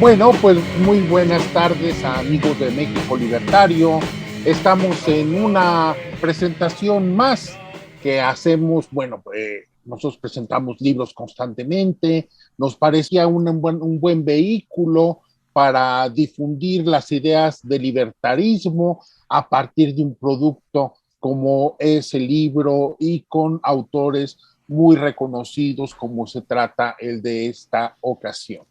Bueno, pues muy buenas tardes, amigos de México Libertario. Estamos en una presentación más que hacemos. Bueno, nosotros presentamos libros constantemente. Nos parecía un buen vehículo para difundir las ideas de libertarismo a partir de un producto como es el libro y con autores muy reconocidos como se trata el de esta ocasión.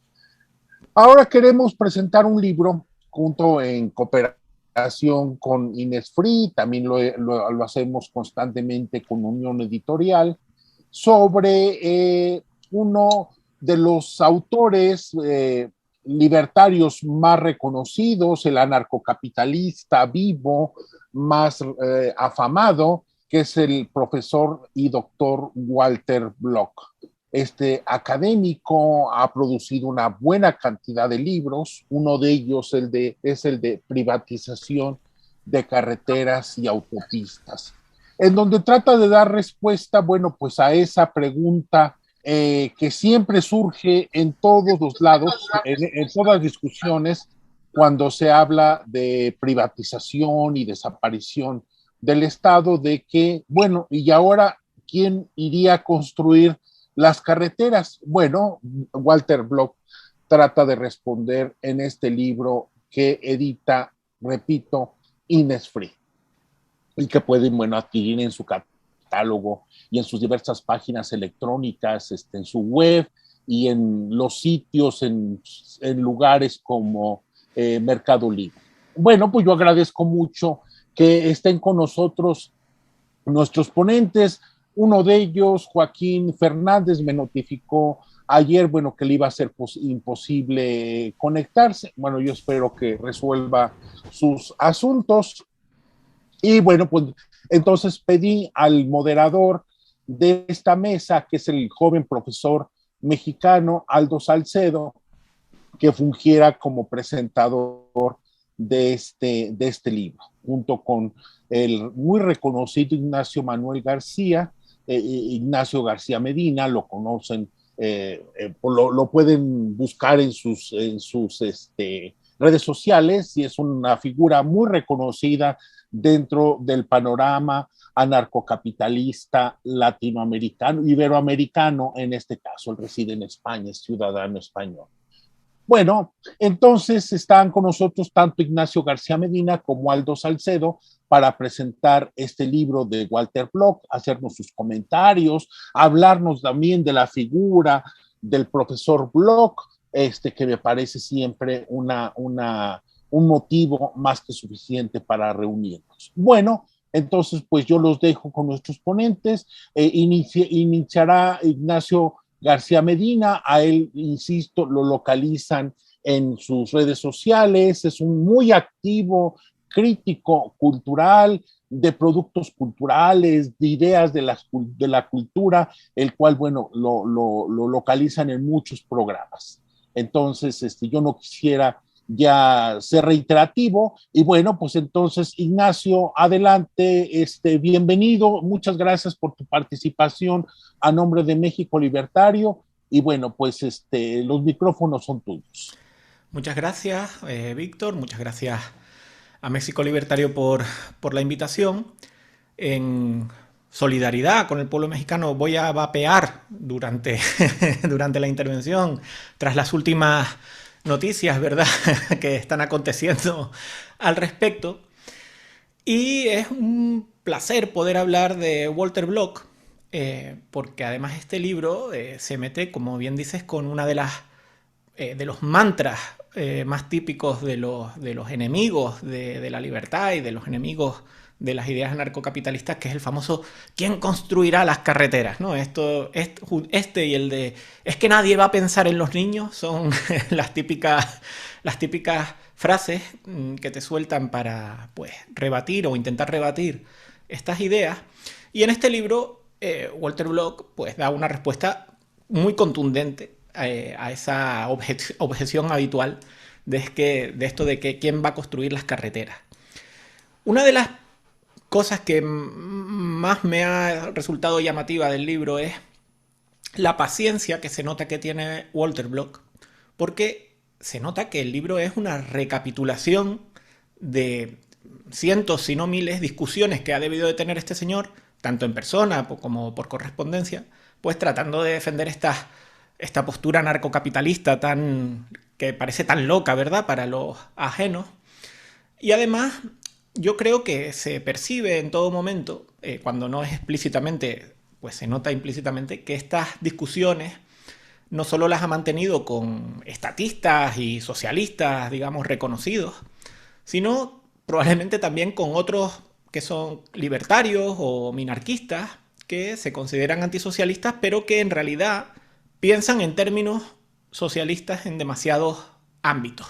Ahora queremos presentar un libro junto en cooperación con Innisfree, también lo hacemos constantemente con Unión Editorial, sobre uno de los autores libertarios más reconocidos, el anarcocapitalista vivo más afamado, que es el profesor y doctor Walter Block. Este académico ha producido una buena cantidad de libros, uno de ellos es el de privatización de carreteras y autopistas, en donde trata de dar respuesta, bueno, pues a esa pregunta que siempre surge en todos los lados, en todas las discusiones, cuando se habla de privatización y desaparición del Estado, de que, bueno, y ahora, ¿quién iría a construir las carreteras? Bueno, Walter Block trata de responder en este libro que edita, repito, Innisfree, y que pueden, bueno, adquirir en su catálogo y en sus diversas páginas electrónicas, en su web y en los sitios, en lugares como Mercado Libre. Bueno, pues yo agradezco mucho que estén con nosotros nuestros ponentes. Uno de ellos, Joaquín Fernández, me notificó ayer, bueno, que le iba a ser imposible conectarse. Bueno, yo espero que resuelva sus asuntos. Y bueno, pues entonces pedí al moderador de esta mesa, que es el joven profesor mexicano Aldo Salcedo, que fungiera como presentador de este libro, junto con el muy reconocido Ignacio Manuel García, Ignacio García Medina, lo conocen, lo pueden buscar en sus redes sociales, y es una figura muy reconocida dentro del panorama anarcocapitalista latinoamericano, iberoamericano en este caso. Él reside en España, es ciudadano español. Bueno, entonces están con nosotros tanto Ignacio García Medina como Aldo Salcedo para presentar este libro de Walter Block, hacernos sus comentarios, hablarnos también de la figura del profesor Block, que me parece siempre un motivo más que suficiente para reunirnos. Bueno, entonces pues yo los dejo con nuestros ponentes. Iniciará Ignacio García Medina. A él, insisto, lo localizan en sus redes sociales, es un muy activo crítico cultural, de productos culturales, de ideas de la cultura, el cual, bueno, lo localizan en muchos programas. Entonces, yo no quisiera ya ser reiterativo, y bueno, pues entonces, Ignacio, adelante, bienvenido, muchas gracias por tu participación a nombre de México Libertario, y bueno, pues los micrófonos son tuyos. Muchas gracias, Víctor. Muchas gracias a México Libertario por la invitación. En solidaridad con el pueblo mexicano voy a vapear durante la intervención tras las últimas noticias, ¿verdad?, que están aconteciendo al respecto. Y es un placer poder hablar de Walter Block, porque además este libro se mete, como bien dices, con una de los mantras más típicos de los enemigos de la libertad y de los enemigos de las ideas anarcocapitalistas, que es el famoso ¿quién construirá las carreteras? ¿No? Este y el de es que nadie va a pensar en los niños son las típicas frases que te sueltan para, pues, rebatir o intentar rebatir estas ideas. Y en este libro Walter Block, pues, da una respuesta muy contundente a esa objeción habitual de esto de que quién va a construir las carreteras. Una de las cosas que más me ha resultado llamativa del libro es la paciencia que se nota que tiene Walter Block, porque se nota que el libro es una recapitulación de cientos, si no miles, discusiones que ha debido de tener este señor, tanto en persona como por correspondencia, pues tratando de defender esta postura narcocapitalista que parece tan loca, ¿verdad?, para los ajenos. Y además, yo creo que se percibe en todo momento, cuando no es explícitamente, pues se nota implícitamente, que estas discusiones no solo las ha mantenido con estatistas y socialistas, digamos, reconocidos, sino probablemente también con otros que son libertarios o minarquistas, que se consideran antisocialistas, pero que en realidad piensan en términos socialistas en demasiados ámbitos.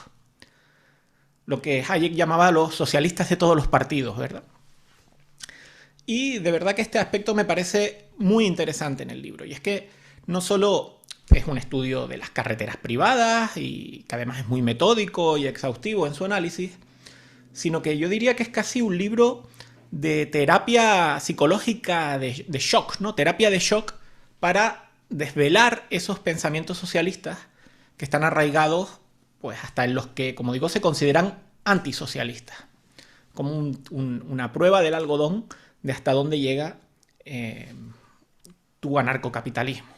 Lo que Hayek llamaba los socialistas de todos los partidos, ¿verdad? Y de verdad que este aspecto me parece muy interesante en el libro. Y es que no solo es un estudio de las carreteras privadas y que además es muy metódico y exhaustivo en su análisis, sino que yo diría que es casi un libro de terapia psicológica de shock, ¿no? Terapia de shock para desvelar esos pensamientos socialistas que están arraigados, pues hasta en los que, como digo, se consideran antisocialistas, como una prueba del algodón de hasta dónde llega tu anarcocapitalismo.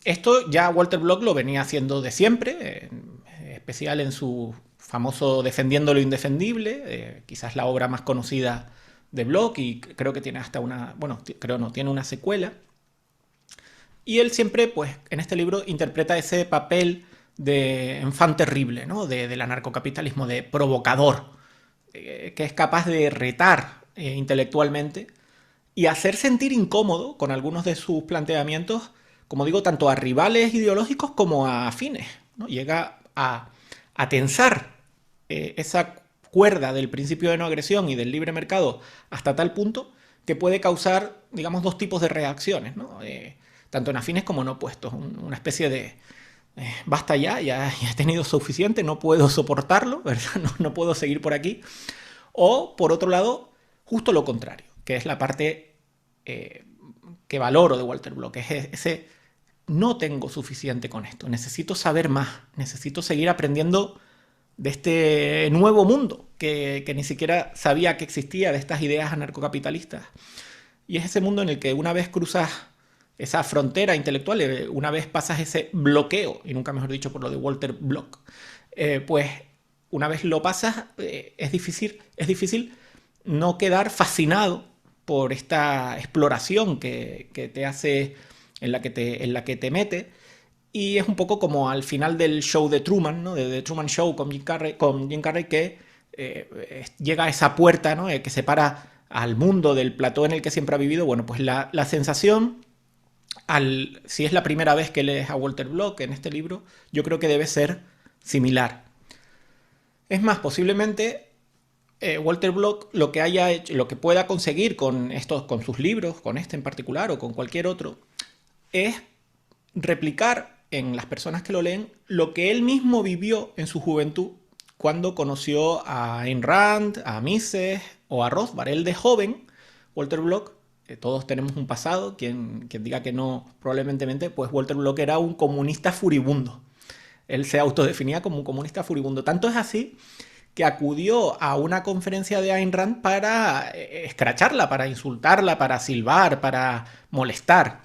Esto ya Walter Block lo venía haciendo de siempre, en especial en su famoso Defendiendo lo indefendible, quizás la obra más conocida de Block, y creo que tiene hasta tiene una secuela. Y él siempre, pues, en este libro interpreta ese papel de enfant terrible, ¿no? Del anarcocapitalismo, de provocador, que es capaz de retar intelectualmente y hacer sentir incómodo con algunos de sus planteamientos, como digo, tanto a rivales ideológicos como a afines, ¿no? Llega a tensar esa cuerda del principio de no agresión y del libre mercado hasta tal punto que puede causar, digamos, dos tipos de reacciones, ¿no? Tanto en afines como en opuestos, una especie de basta ya he tenido suficiente, no puedo soportarlo, ¿verdad? No puedo seguir por aquí. O, por otro lado, justo lo contrario, que es la parte que valoro de Walter Block, es ese no tengo suficiente con esto, necesito saber más, necesito seguir aprendiendo de este nuevo mundo que ni siquiera sabía que existía, de estas ideas anarcocapitalistas. Y es ese mundo en el que una vez cruzas esa frontera intelectual, una vez pasas ese bloqueo, y nunca mejor dicho por lo de Walter Block, pues una vez lo pasas, es difícil no quedar fascinado por esta exploración que te hace, en la que te mete. Y es un poco como al final del show de Truman, ¿no? De The Truman Show con Jim Carrey, que llega a esa puerta, ¿no? Que separa al mundo del plató en el que siempre ha vivido. Bueno, pues la sensación, si es la primera vez que lees a Walter Block en este libro, yo creo que debe ser similar. Es más, posiblemente Walter Block lo que haya hecho, lo que pueda conseguir con sus libros, con este en particular o con cualquier otro, es replicar en las personas que lo leen lo que él mismo vivió en su juventud cuando conoció a Ayn Rand, a Mises o a Rothbard. Él de joven, Walter Block, todos tenemos un pasado, quien diga que no, probablemente, pues Walter Block era un comunista furibundo. Él se autodefinía como un comunista furibundo. Tanto es así que acudió a una conferencia de Ayn Rand para escracharla, para insultarla, para silbar, para molestar.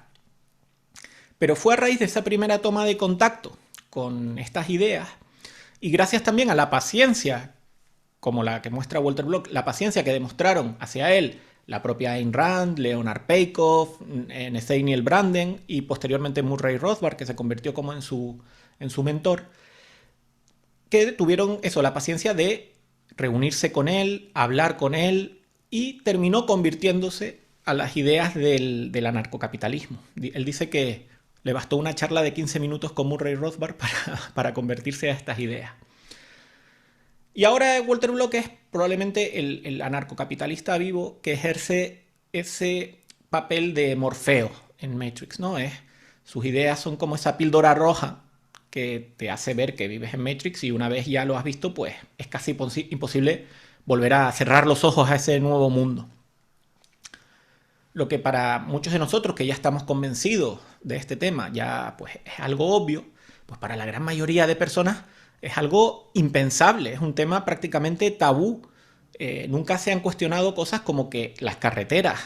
Pero fue a raíz de esa primera toma de contacto con estas ideas y gracias también a la paciencia, como la que muestra Walter Block, la paciencia que demostraron hacia él la propia Ayn Rand, Leonard Peikoff, Nathaniel Branden y posteriormente Murray Rothbard, que se convirtió como en su mentor, que tuvieron eso, la paciencia de reunirse con él, hablar con él y terminó convirtiéndose a las ideas del anarcocapitalismo. Él dice que le bastó una charla de 15 minutos con Murray Rothbard para convertirse a estas ideas. Y ahora Walter Block es probablemente el anarcocapitalista vivo que ejerce ese papel de Morfeo en Matrix, ¿no? Sus ideas son como esa píldora roja que te hace ver que vives en Matrix y una vez ya lo has visto, pues es casi imposible volver a cerrar los ojos a ese nuevo mundo. Lo que para muchos de nosotros que ya estamos convencidos de este tema ya pues es algo obvio, pues para la gran mayoría de personas es algo impensable, es un tema prácticamente tabú. Nunca se han cuestionado cosas como que las carreteras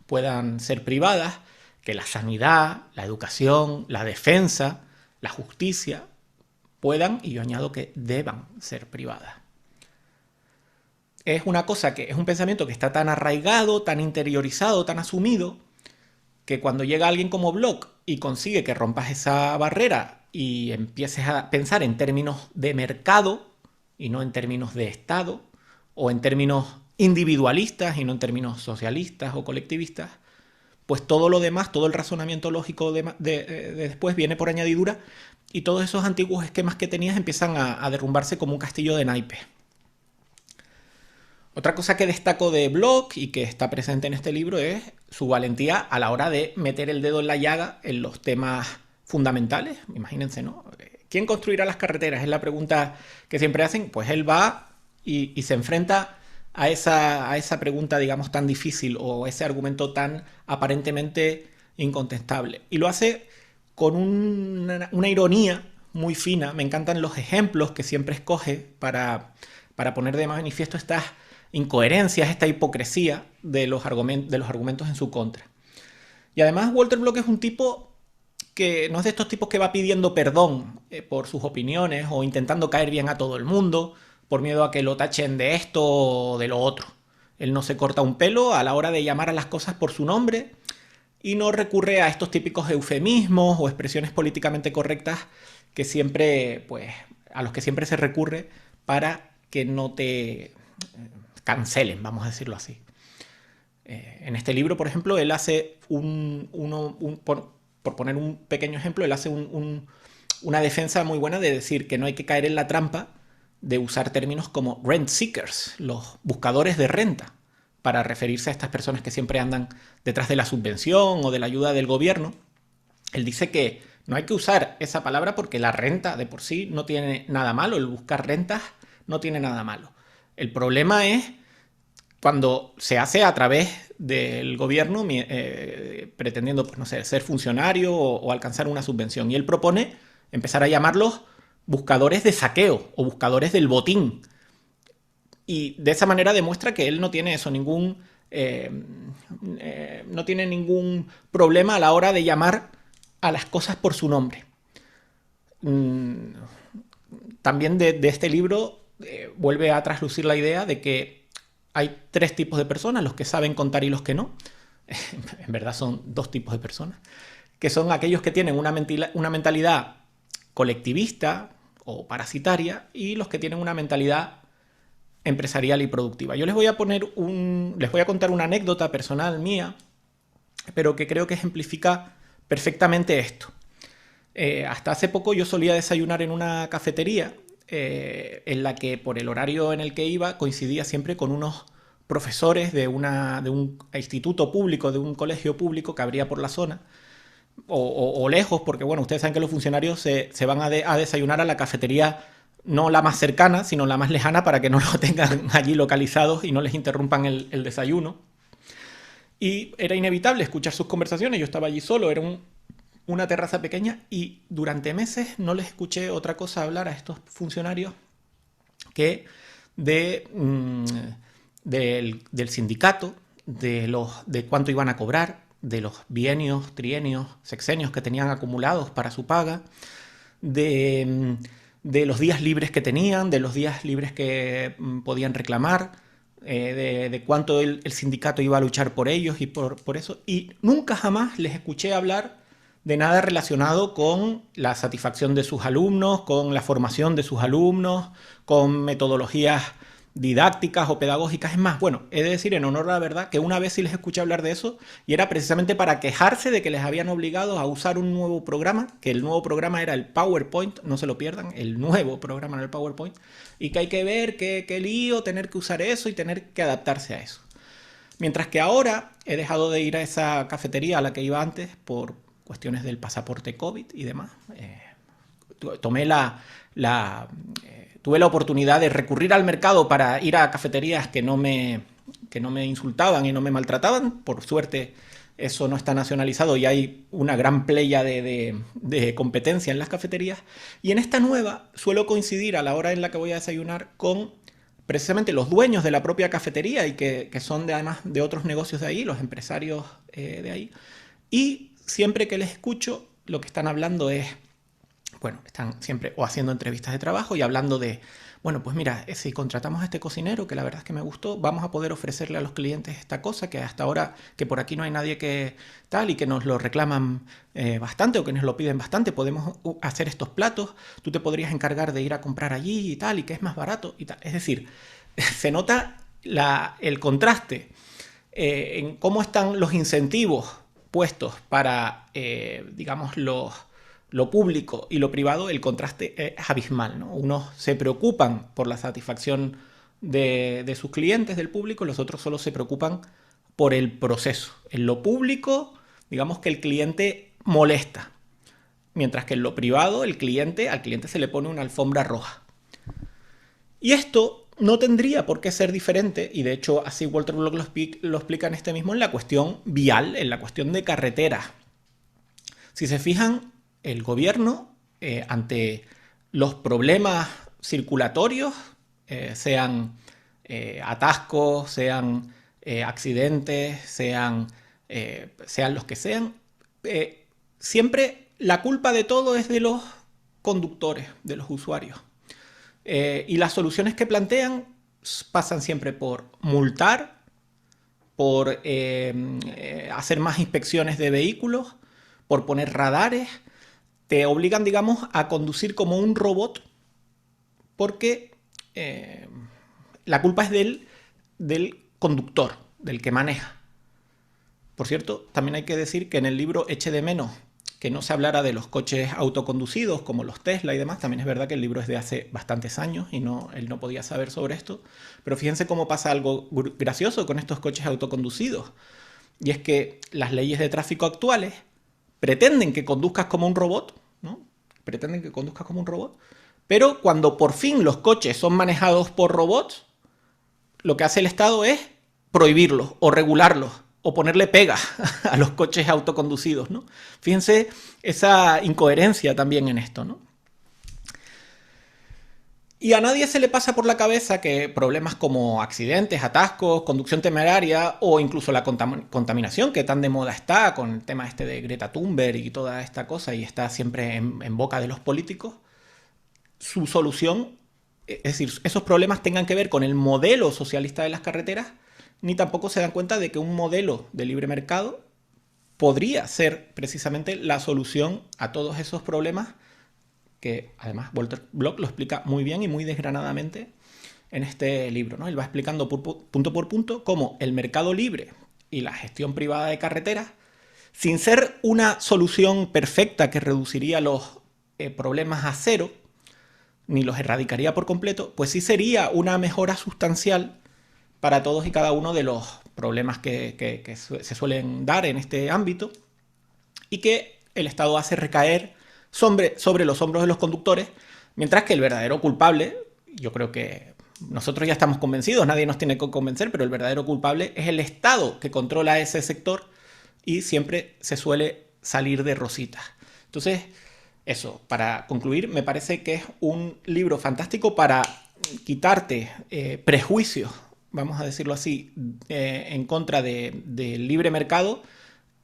puedan ser privadas, que la sanidad, la educación, la defensa, la justicia puedan, y yo añado que deban ser privadas. Es una cosa que es un pensamiento que está tan arraigado, tan interiorizado, tan asumido, que cuando llega alguien como Block y consigue que rompas esa barrera y empieces a pensar en términos de mercado y no en términos de Estado, o en términos individualistas y no en términos socialistas o colectivistas, pues todo lo demás, todo el razonamiento lógico de después viene por añadidura, y todos esos antiguos esquemas que tenías empiezan a derrumbarse como un castillo de naipes. Otra cosa que destaco de Block y que está presente en este libro es su valentía a la hora de meter el dedo en la llaga en los temas fundamentales. Imagínense, ¿no? ¿Quién construirá las carreteras? Es la pregunta que siempre hacen. Pues él va y se enfrenta a esa pregunta, digamos, tan difícil, o ese argumento tan aparentemente incontestable. Y lo hace con una ironía muy fina. Me encantan los ejemplos que siempre escoge para poner de manifiesto estas incoherencias, esta hipocresía de los argumentos en su contra. Y además Walter Block es un tipo que no es de estos tipos que va pidiendo perdón por sus opiniones o intentando caer bien a todo el mundo por miedo a que lo tachen de esto o de lo otro. Él no se corta un pelo a la hora de llamar a las cosas por su nombre y no recurre a estos típicos eufemismos o expresiones políticamente correctas que siempre, pues, a los que siempre se recurre para que no te cancelen, vamos a decirlo así. En este libro, por ejemplo, él hace por poner un pequeño ejemplo, él hace una defensa muy buena de decir que no hay que caer en la trampa de usar términos como rent seekers, los buscadores de renta, para referirse a estas personas que siempre andan detrás de la subvención o de la ayuda del gobierno. Él dice que no hay que usar esa palabra porque la renta de por sí no tiene nada malo, el buscar rentas no tiene nada malo. El problema es cuando se hace a través del gobierno pretendiendo, pues no sé, ser funcionario o alcanzar una subvención. Y él propone empezar a llamarlos buscadores de saqueo o buscadores del botín. Y de esa manera demuestra que él no tiene eso, no tiene ningún problema a la hora de llamar a las cosas por su nombre. También de este libro vuelve a traslucir la idea de que hay tres tipos de personas, los que saben contar y los que no. En verdad son dos tipos de personas, que son aquellos que tienen una mentalidad colectivista o parasitaria y los que tienen una mentalidad empresarial y productiva. Yo les voy a contar una anécdota personal mía, pero que creo que ejemplifica perfectamente esto. Hasta hace poco yo solía desayunar en una cafetería en la que por el horario en el que iba coincidía siempre con unos profesores de un instituto público, de un colegio público que habría por la zona, o lejos, porque bueno, ustedes saben que los funcionarios se van a desayunar a la cafetería no la más cercana, sino la más lejana para que no lo tengan allí localizados y no les interrumpan el desayuno. Y era inevitable escuchar sus conversaciones. Yo estaba allí solo, era una terraza pequeña y durante meses no les escuché otra cosa hablar a estos funcionarios que del sindicato, de cuánto iban a cobrar, de los bienios, trienios, sexenios que tenían acumulados para su paga, de los días libres que tenían, de los días libres que podían reclamar, de cuánto el sindicato iba a luchar por ellos y por eso. Y nunca jamás les escuché hablar de nada relacionado con la satisfacción de sus alumnos, con la formación de sus alumnos, con metodologías didácticas o pedagógicas. Es más, bueno, he de decir en honor a la verdad que una vez sí les escuché hablar de eso y era precisamente para quejarse de que les habían obligado a usar un nuevo programa, que el nuevo programa era el PowerPoint, no se lo pierdan, el nuevo programa era el PowerPoint, y que hay que ver qué lío tener que usar eso y tener que adaptarse a eso. Mientras que ahora he dejado de ir a esa cafetería a la que iba antes por cuestiones del pasaporte COVID y demás. Tuve la oportunidad de recurrir al mercado para ir a cafeterías que no me insultaban y no me maltrataban. Por suerte eso no está nacionalizado y hay una gran playa de competencia en las cafeterías. Y en esta nueva suelo coincidir a la hora en la que voy a desayunar con precisamente los dueños de la propia cafetería y que son además de otros negocios de ahí, los empresarios de ahí. Y siempre que les escucho, lo que están hablando es, bueno, están siempre o haciendo entrevistas de trabajo y hablando de, bueno, pues mira, si contratamos a este cocinero, que la verdad es que me gustó, vamos a poder ofrecerle a los clientes esta cosa que hasta ahora, que por aquí no hay nadie que tal y que nos lo reclaman bastante o que nos lo piden bastante, podemos hacer estos platos, tú te podrías encargar de ir a comprar allí y tal, y que es más barato y tal. Es decir, se nota el contraste en cómo están los incentivos puestos para, digamos, lo público y lo privado, el contraste es abismal, ¿no? Unos se preocupan por la satisfacción de sus clientes, del público, los otros solo se preocupan por el proceso. En lo público, digamos que el cliente molesta, mientras que en lo privado, al cliente se le pone una alfombra roja. Y esto no tendría por qué ser diferente, y de hecho así Walter Block lo explica en este mismo, en la cuestión vial, en la cuestión de carreteras. Si se fijan, el gobierno, ante los problemas circulatorios, sean atascos, sean accidentes, sean los que sean, siempre la culpa de todo es de los conductores, de los usuarios. Y las soluciones que plantean pasan siempre por multar, por hacer más inspecciones de vehículos, por poner radares. Te obligan, digamos, a conducir como un robot porque la culpa es del conductor, del que maneja. Por cierto, también hay que decir que en el libro eché de menos que no se hablara de los coches autoconducidos como los Tesla y demás. También es verdad que el libro es de hace bastantes años y él no podía saber sobre esto. Pero fíjense cómo pasa algo gracioso con estos coches autoconducidos. Y es que las leyes de tráfico actuales pretenden que conduzcas como un robot, ¿no? Pretenden que conduzcas como un robot. Pero cuando por fin los coches son manejados por robots, lo que hace el Estado es prohibirlos o regularlos o ponerle pega a los coches autoconducidos, ¿no? Fíjense esa incoherencia también en esto, ¿no? Y a nadie se le pasa por la cabeza que problemas como accidentes, atascos, conducción temeraria o incluso la contaminación, que tan de moda está con el tema este de Greta Thunberg y toda esta cosa y está siempre en boca de los políticos, su solución, es decir, esos problemas tengan que ver con el modelo socialista de las carreteras, ni tampoco se dan cuenta de que un modelo de libre mercado podría ser precisamente la solución a todos esos problemas que además Walter Block lo explica muy bien y muy desgranadamente en este libro, ¿no? Él va explicando punto por punto cómo el mercado libre y la gestión privada de carreteras, sin ser una solución perfecta que reduciría los problemas a cero, ni los erradicaría por completo, pues sí sería una mejora sustancial para todos y cada uno de los problemas que se suelen dar en este ámbito y que el Estado hace recaer sobre los hombros de los conductores, mientras que el verdadero culpable, yo creo que nosotros ya estamos convencidos, nadie nos tiene que convencer, pero el verdadero culpable es el Estado que controla ese sector y siempre se suele salir de rositas. Entonces, eso, para concluir, me parece que es un libro fantástico para quitarte prejuicios, vamos a decirlo así, en contra del libre mercado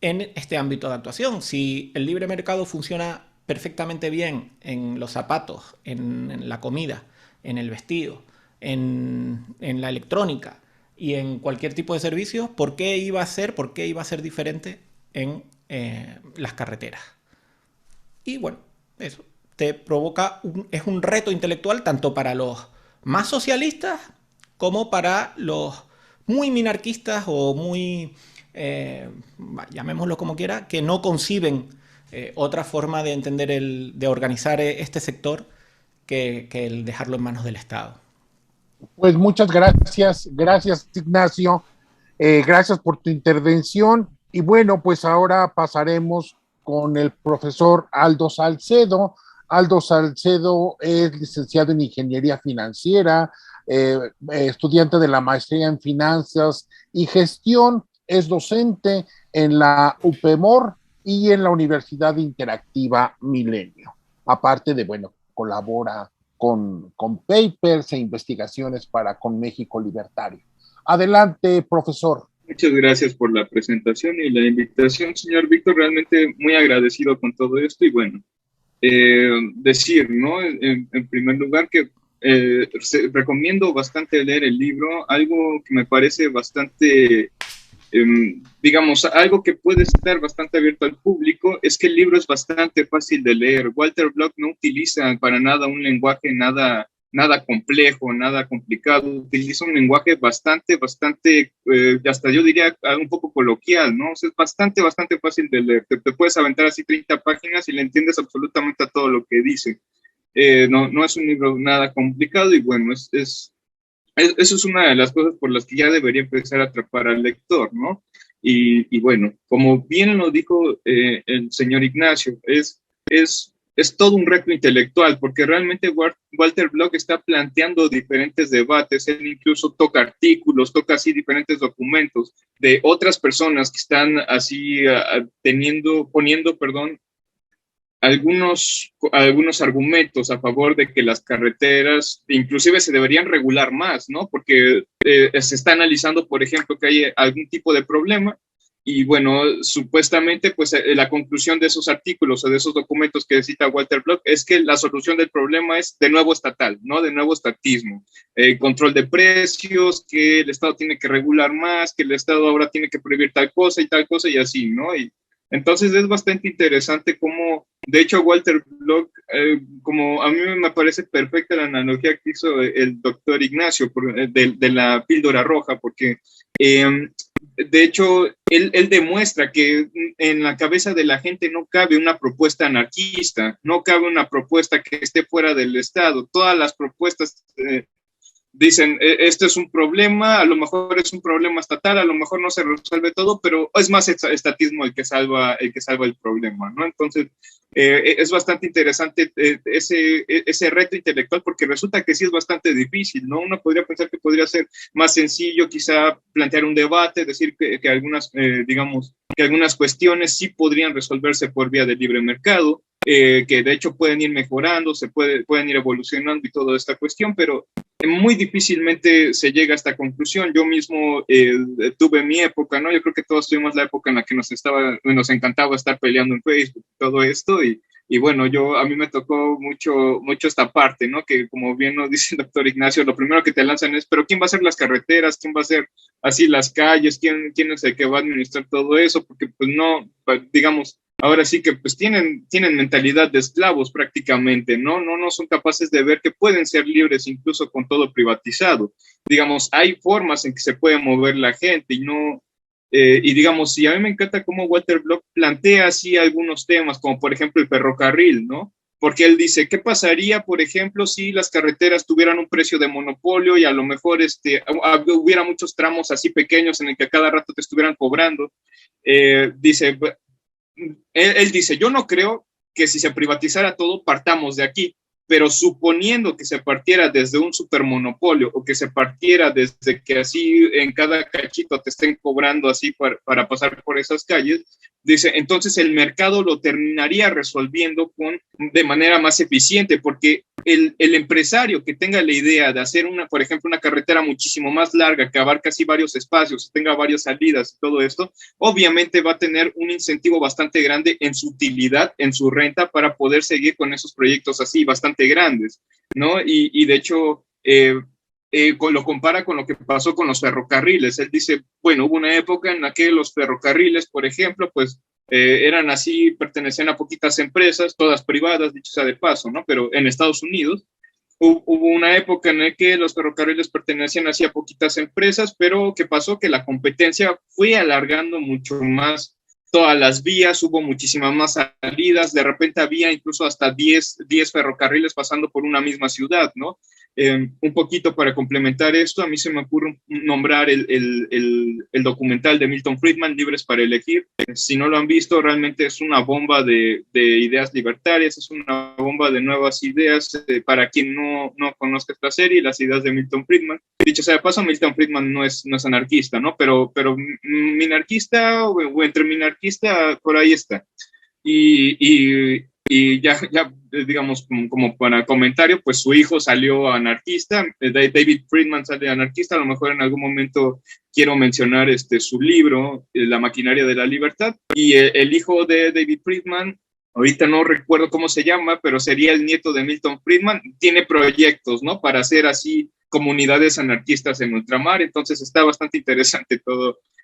en este ámbito de actuación. Si el libre mercado funciona perfectamente bien en los zapatos, en la comida, en el vestido, en la electrónica y en cualquier tipo de servicios, ¿por qué iba a ser diferente en las carreteras? Y bueno, eso te provoca, es un reto intelectual tanto para los más socialistas como para los muy minarquistas o muy, llamémoslo como quiera, que no conciben otra forma de entender, de organizar este sector que el dejarlo en manos del Estado. Pues muchas gracias Ignacio, gracias por tu intervención y bueno, pues ahora pasaremos con el profesor Aldo Salcedo. Aldo Salcedo es licenciado en Ingeniería Financiera, estudiante de la maestría en Finanzas y Gestión. es docente en la UPEMOR y en la Universidad Interactiva Milenio. Aparte de, bueno, colabora con papers e investigaciones para Con México Libertario. Adelante, profesor. Muchas gracias por la presentación y la invitación, señor Víctor. Realmente muy agradecido con todo esto. Y bueno, decir, ¿no? En primer lugar, que recomiendo bastante leer el libro. Algo que me parece bastante, digamos, algo que puede estar bastante abierto al público, es que el libro es bastante fácil de leer. Walter Block no utiliza para nada un lenguaje nada complejo, nada complicado, utiliza un lenguaje bastante, hasta yo diría un poco coloquial, ¿no? O sea, es bastante fácil de leer. Te puedes aventar así 30 páginas y le entiendes absolutamente a todo lo que dice. No es un libro nada complicado y bueno, eso es una de las cosas por las que ya debería empezar a atrapar al lector, ¿no? Y bueno, como bien lo dijo el señor Ignacio, es todo un reto intelectual, porque realmente Walter Block está planteando diferentes debates. Él incluso toca artículos, toca así diferentes documentos de otras personas que están así poniendo, algunos argumentos a favor de que las carreteras inclusive se deberían regular más, ¿no? Porque se está analizando, por ejemplo, que hay algún tipo de problema. Y bueno, supuestamente, pues la conclusión de esos artículos o de esos documentos que cita Walter Block es que la solución del problema es de nuevo estatal, ¿no? De nuevo estatismo. Control de precios, que el Estado tiene que regular más, que el Estado ahora tiene que prohibir tal cosa y así, ¿no? Y entonces es bastante interesante cómo, de hecho, Walter Block, como a mí me parece perfecta la analogía que hizo el doctor Ignacio de la píldora roja, porque de hecho, él demuestra que en la cabeza de la gente no cabe una propuesta anarquista, no cabe una propuesta que esté fuera del Estado. Todas las propuestas dicen, este es un problema, a lo mejor es un problema estatal, a lo mejor no se resuelve todo, pero es más estatismo el que salva el problema, ¿no? Entonces, es bastante interesante ese reto intelectual, porque resulta que sí es bastante difícil, ¿no? Uno podría pensar que podría ser más sencillo, quizá plantear un debate, decir que algunas, digamos, que algunas cuestiones sí podrían resolverse por vía del libre mercado, que de hecho pueden ir mejorando, pueden ir evolucionando y toda esta cuestión, pero muy difícilmente se llega a esta conclusión. Yo mismo tuve mi época, ¿no? Yo creo que todos tuvimos la época en la que nos encantaba estar peleando en Facebook y todo esto, y bueno, a mí me tocó mucho esta parte, ¿no? Que como bien nos dice el doctor Ignacio, lo primero que te lanzan es, pero ¿quién va a hacer las carreteras? ¿Quién va a hacer así las calles? ¿Quién es el que va a administrar todo eso? Porque pues no, digamos, ahora sí que pues tienen mentalidad de esclavos prácticamente, ¿no? No son capaces de ver que pueden ser libres incluso con todo privatizado. Digamos, hay formas en que se puede mover la gente y no... y digamos, sí, a mí me encanta cómo Walter Block plantea así algunos temas, como por ejemplo el ferrocarril, ¿no? Porque él dice, ¿qué pasaría, por ejemplo, si las carreteras tuvieran un precio de monopolio y a lo mejor hubiera muchos tramos así pequeños en el que a cada rato te estuvieran cobrando? Dice... Él dice, yo no creo que si se privatizara todo partamos de aquí, pero suponiendo que se partiera desde un supermonopolio o que se partiera desde que así en cada cachito te estén cobrando así para pasar por esas calles, dice, entonces el mercado lo terminaría resolviendo de manera más eficiente, porque el empresario que tenga la idea de hacer por ejemplo, una carretera muchísimo más larga, que abarca así varios espacios, tenga varias salidas y todo esto, obviamente va a tener un incentivo bastante grande en su utilidad, en su renta, para poder seguir con esos proyectos así bastante grandes, ¿no? Y de hecho, lo compara con lo que pasó con los ferrocarriles. Él dice, bueno, hubo una época en la que los ferrocarriles, por ejemplo, pues eran así, pertenecían a poquitas empresas, todas privadas, dicho sea de paso, ¿no? Pero en Estados Unidos hubo una época en la que los ferrocarriles pertenecían así a poquitas empresas, pero ¿qué pasó? Que la competencia fue alargando mucho más todas las vías, hubo muchísimas más salidas, de repente había incluso hasta 10 ferrocarriles pasando por una misma ciudad, ¿no? Un poquito para complementar esto, a mí se me ocurre nombrar el documental de Milton Friedman, Libres para Elegir. Si no lo han visto, realmente es una bomba de ideas libertarias, es una bomba de nuevas ideas. Para quien no conozca esta serie, las ideas de Milton Friedman. Dicho sea de paso, Milton Friedman no es anarquista, ¿no? Pero minarquista o entre minarquista, por ahí está. Y ya digamos, como para comentario, pues su hijo salió anarquista, David Friedman salió anarquista. A lo mejor en algún momento quiero mencionar su libro, La maquinaria de la libertad, y el hijo de David Friedman, ahorita no recuerdo cómo se llama, pero sería el nieto de Milton Friedman, tiene proyectos, ¿no? Para hacer así comunidades anarquistas en ultramar. Entonces está bastante interesante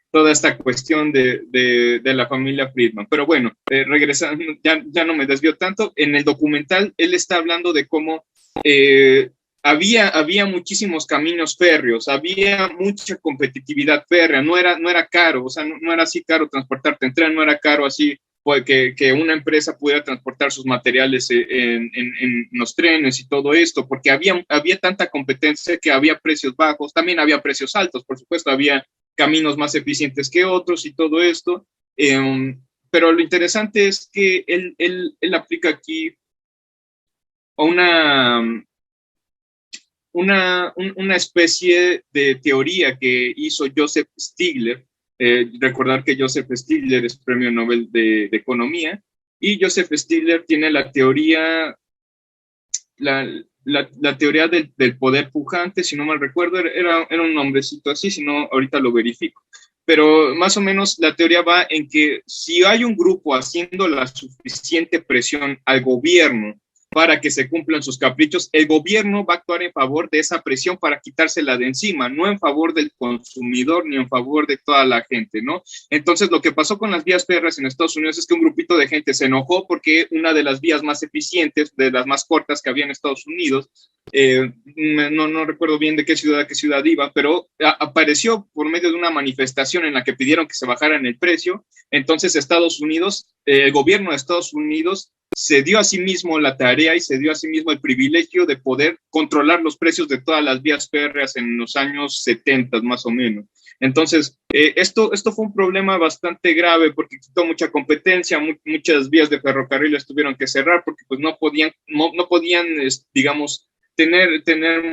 toda esta cuestión de la familia Friedman. Pero bueno, regresando, ya no me desvío tanto. En el documental, él está hablando de cómo había muchísimos caminos férreos, había mucha competitividad férrea, no era caro, o sea, no era así caro transportarte en tren, no era caro así pues, que una empresa pudiera transportar sus materiales en los trenes y todo esto, porque había tanta competencia que había precios bajos, también había precios altos, por supuesto, había caminos más eficientes que otros y todo esto. Pero lo interesante es que él aplica aquí una especie de teoría que hizo Joseph Stiglitz. Recordar que Joseph Stiglitz es premio Nobel de Economía, y Joseph Stiglitz tiene la teoría, la teoría del poder pujante, si no mal recuerdo, era un nombrecito así, si no, ahorita lo verifico. Pero más o menos la teoría va en que si hay un grupo haciendo la suficiente presión al gobierno para que se cumplan sus caprichos, el gobierno va a actuar en favor de esa presión para quitársela de encima, no en favor del consumidor ni en favor de toda la gente, ¿no? Entonces, lo que pasó con las vías férreas en Estados Unidos es que un grupito de gente se enojó porque una de las vías más eficientes, de las más cortas que había en Estados Unidos, no recuerdo bien de qué ciudad iba, pero apareció por medio de una manifestación en la que pidieron que se bajaran el precio. Entonces Estados Unidos, el gobierno de Estados Unidos se dio a sí mismo la tarea y se dio a sí mismo el privilegio de poder controlar los precios de todas las vías férreas en los años 70 más o menos. Entonces, esto fue un problema bastante grave porque quitó mucha competencia, muchas vías de ferrocarriles tuvieron que cerrar porque pues no podían digamos, tener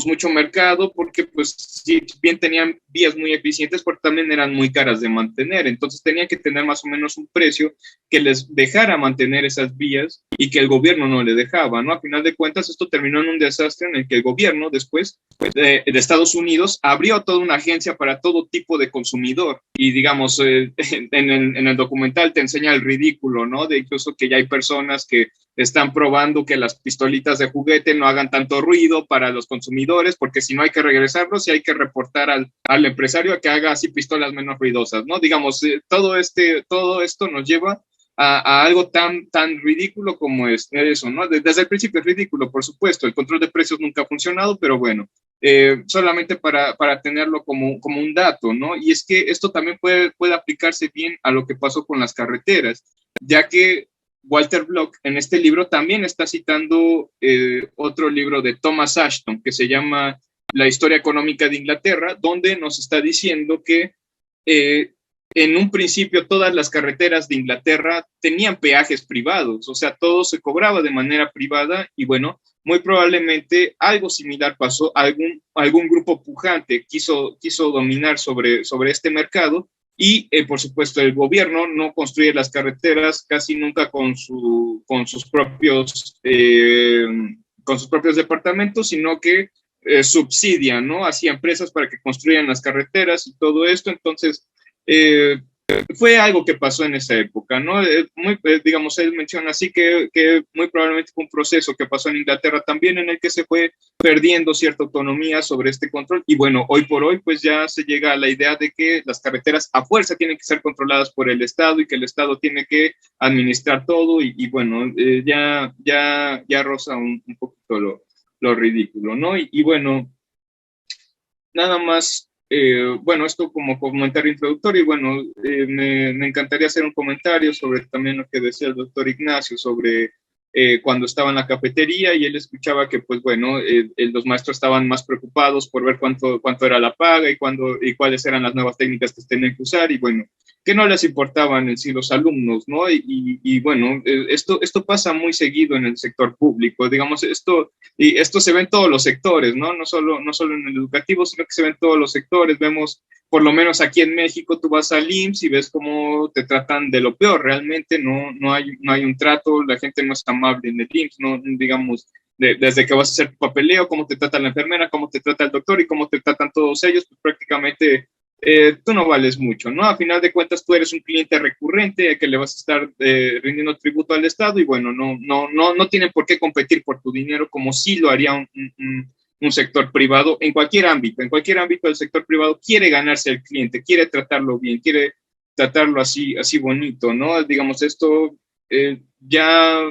mucho mercado, porque pues si bien tenían vías muy eficientes, pero también eran muy caras de mantener. Entonces tenían que tener más o menos un precio que les dejara mantener esas vías y que el gobierno no le dejaba, ¿no? A final de cuentas, esto terminó en un desastre en el que el gobierno después de Estados Unidos abrió toda una agencia para todo tipo de consumidor. Y digamos, en el documental te enseña el ridículo, ¿no? De incluso que ya hay personas que están probando que las pistolitas de juguete no hagan tanto ruido para los consumidores, porque si no hay que regresarlos y hay que reportar al empresario a que haga así pistolas menos ruidosas, ¿no? Digamos, todo esto nos lleva a algo tan ridículo como es eso, ¿no? Desde el principio es ridículo, por supuesto. El control de precios nunca ha funcionado, pero bueno, solamente para tenerlo como un dato, ¿no? Y es que esto también puede aplicarse bien a lo que pasó con las carreteras, ya que Walter Block en este libro también está citando otro libro de Thomas Ashton que se llama La historia económica de Inglaterra, donde nos está diciendo que en un principio todas las carreteras de Inglaterra tenían peajes privados, o sea, todo se cobraba de manera privada y bueno, muy probablemente algo similar pasó, algún grupo pujante quiso dominar sobre este mercado. Y, por supuesto, el gobierno no construye las carreteras casi nunca con sus propios departamentos, sino que subsidia, ¿no? Hacia empresas para que construyan las carreteras y todo esto. Entonces, fue algo que pasó en esa época, ¿no? Digamos, él menciona así que muy probablemente fue un proceso que pasó en Inglaterra también, en el que se fue perdiendo cierta autonomía sobre este control. Y bueno, hoy por hoy, pues ya se llega a la idea de que las carreteras a fuerza tienen que ser controladas por el Estado y que el Estado tiene que administrar todo. Y bueno, ya roza un poquito lo ridículo, ¿no? Y bueno, nada más. Bueno, esto como comentario introductorio, y bueno, me encantaría hacer un comentario sobre también lo que decía el doctor Ignacio sobre cuando estaba en la cafetería y él escuchaba que, pues bueno, los maestros estaban más preocupados por ver cuánto era la paga y cuáles eran las nuevas técnicas que tenían que usar. Y bueno, que no les importaban en sí los alumnos, ¿no? Y bueno, esto pasa muy seguido en el sector público, digamos, esto se ve en todos los sectores, ¿no? No solo en el educativo, sino que se ve en todos los sectores. Vemos, por lo menos aquí en México, tú vas al IMSS y ves cómo te tratan de lo peor, realmente no hay un trato, la gente no es amable en el IMSS, no, digamos, desde que vas a hacer tu papeleo, cómo te trata la enfermera, cómo te trata el doctor y cómo te tratan todos ellos, pues prácticamente tú no vales mucho, ¿no? A final de cuentas, tú eres un cliente recurrente que le vas a estar rindiendo tributo al Estado y bueno, no tienen por qué competir por tu dinero como sí lo haría un sector privado en cualquier ámbito. En cualquier ámbito del sector privado quiere ganarse al cliente, quiere tratarlo bien, quiere tratarlo así bonito, ¿no? Digamos, esto ya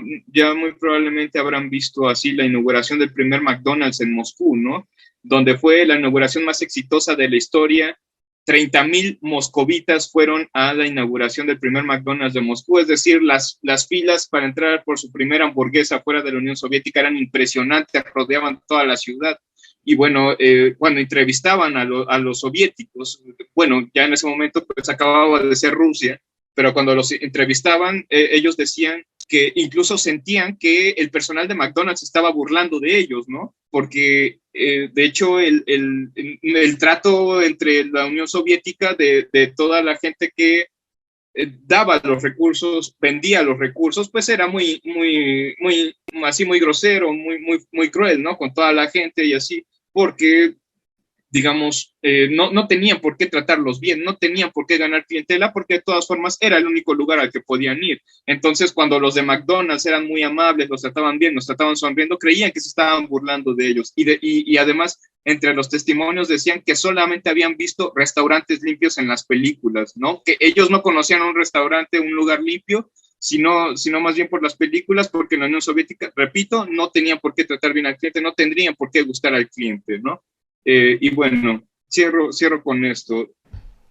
muy probablemente habrán visto así la inauguración del primer McDonald's en Moscú, ¿no? Donde fue la inauguración más exitosa de la historia. 30,000 moscovitas fueron a la inauguración del primer McDonald's de Moscú, es decir, las filas para entrar por su primera hamburguesa fuera de la Unión Soviética eran impresionantes, rodeaban toda la ciudad. Y bueno, cuando entrevistaban a los soviéticos, bueno, ya en ese momento pues acababa de ser Rusia, pero cuando los entrevistaban, ellos decían que incluso sentían que el personal de McDonald's estaba burlando de ellos, ¿no? Porque de hecho el trato entre la Unión Soviética de toda la gente que daba los recursos, vendía los recursos, pues era muy grosero, muy cruel, ¿no? Con toda la gente y así, porque digamos, no tenían por qué tratarlos bien, no tenían por qué ganar clientela, porque de todas formas era el único lugar al que podían ir. Entonces, cuando los de McDonald's eran muy amables, los trataban bien, los trataban sonriendo, creían que se estaban burlando de ellos. Y además, entre los testimonios decían que solamente habían visto restaurantes limpios en las películas, ¿no? Que ellos no conocían un restaurante, un lugar limpio, sino más bien por las películas, porque en la Unión Soviética, repito, no tenían por qué tratar bien al cliente, no tendrían por qué gustar al cliente, ¿no? Y bueno, cierro con esto.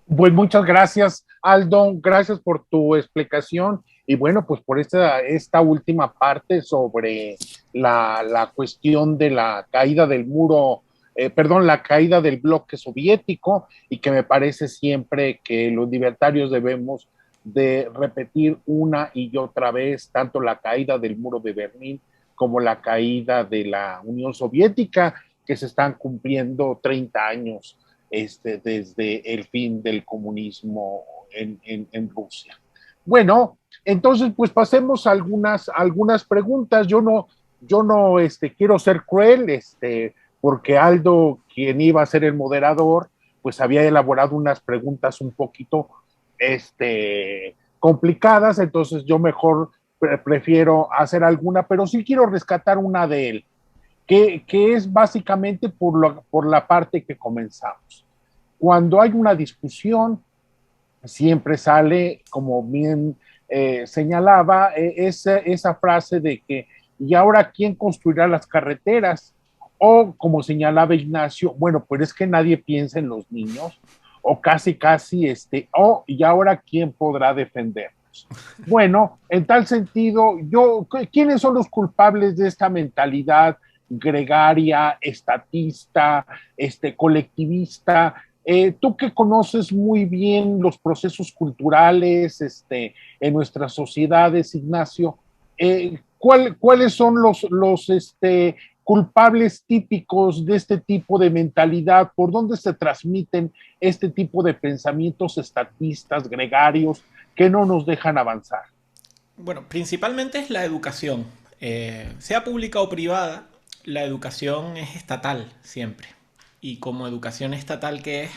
Pues muchas gracias, Aldo, gracias por tu explicación y bueno, pues por esta última parte sobre la cuestión de la caída del muro, la caída del bloque soviético y que me parece siempre que los libertarios debemos de repetir una y otra vez tanto la caída del muro de Berlín como la caída de la Unión Soviética, que se están cumpliendo 30 años desde el fin del comunismo en Rusia. Bueno, entonces pues pasemos a algunas preguntas. Yo no quiero ser cruel, porque Aldo, quien iba a ser el moderador, pues había elaborado unas preguntas un poquito complicadas, entonces yo mejor prefiero hacer alguna, pero sí quiero rescatar una de él, que es básicamente por la parte que comenzamos. Cuando hay una discusión, siempre sale, como bien señalaba, esa frase de que, ¿y ahora quién construirá las carreteras? O como señalaba Ignacio, bueno, pues es que nadie piensa en los niños, o casi, ¿y ahora quién podrá defendernos? Bueno, en tal sentido, ¿quiénes son los culpables de esta mentalidad gregaria, estatista, colectivista? Tú que conoces muy bien los procesos culturales en nuestras sociedades, Ignacio, ¿cuáles son los culpables típicos de este tipo de mentalidad? ¿Por dónde se transmiten este tipo de pensamientos estatistas, gregarios, que no nos dejan avanzar? Bueno, principalmente es la educación. Sea pública o privada, la educación es estatal siempre. Y como educación estatal que es,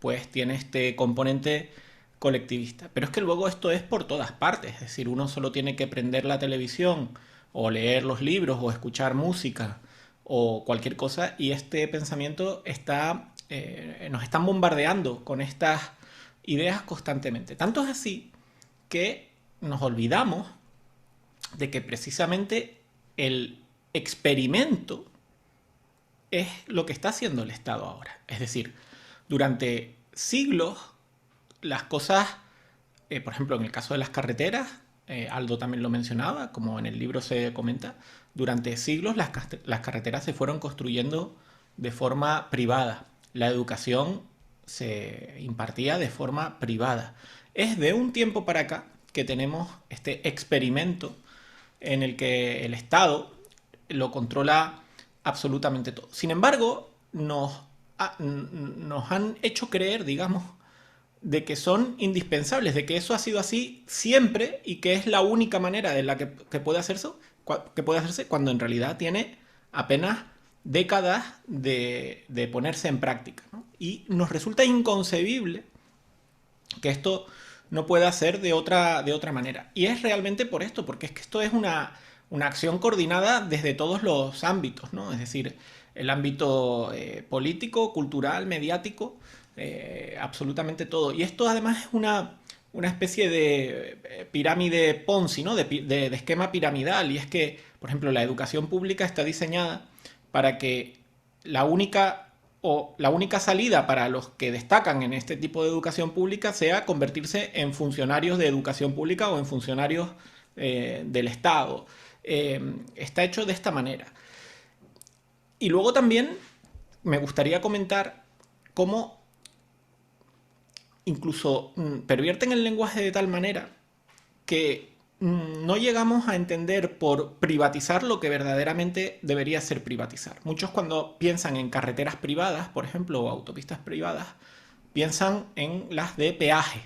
pues tiene este componente colectivista. Pero es que luego esto es por todas partes. Es decir, uno solo tiene que prender la televisión o leer los libros o escuchar música o cualquier cosa y este pensamiento nos están bombardeando con estas ideas constantemente. Tanto es así que nos olvidamos de que precisamente el experimento es lo que está haciendo el Estado ahora. Es decir, durante siglos las cosas, por ejemplo, en el caso de las carreteras, Aldo también lo mencionaba, como en el libro se comenta, durante siglos las carreteras se fueron construyendo de forma privada. La educación se impartía de forma privada. Es de un tiempo para acá que tenemos este experimento en el que el Estado lo controla absolutamente todo. Sin embargo, nos han hecho creer, digamos, de que son indispensables, de que eso ha sido así siempre y que es la única manera de la que puede hacerse cuando en realidad tiene apenas décadas de ponerse en práctica, ¿no? Y nos resulta inconcebible que esto no pueda ser de otra manera. Y es realmente por esto, porque es que esto es una acción coordinada desde todos los ámbitos, ¿no? Es decir, el ámbito político, cultural, mediático, absolutamente todo. Y esto además es una especie de pirámide Ponzi, ¿no? De esquema piramidal. Y es que, por ejemplo, la educación pública está diseñada para que la única salida para los que destacan en este tipo de educación pública sea convertirse en funcionarios de educación pública o en funcionarios del Estado. Está hecho de esta manera. Y luego también me gustaría comentar cómo incluso pervierten el lenguaje de tal manera que no llegamos a entender por privatizar lo que verdaderamente debería ser privatizar. Muchos cuando piensan en carreteras privadas, por ejemplo, o autopistas privadas, piensan en las de peaje,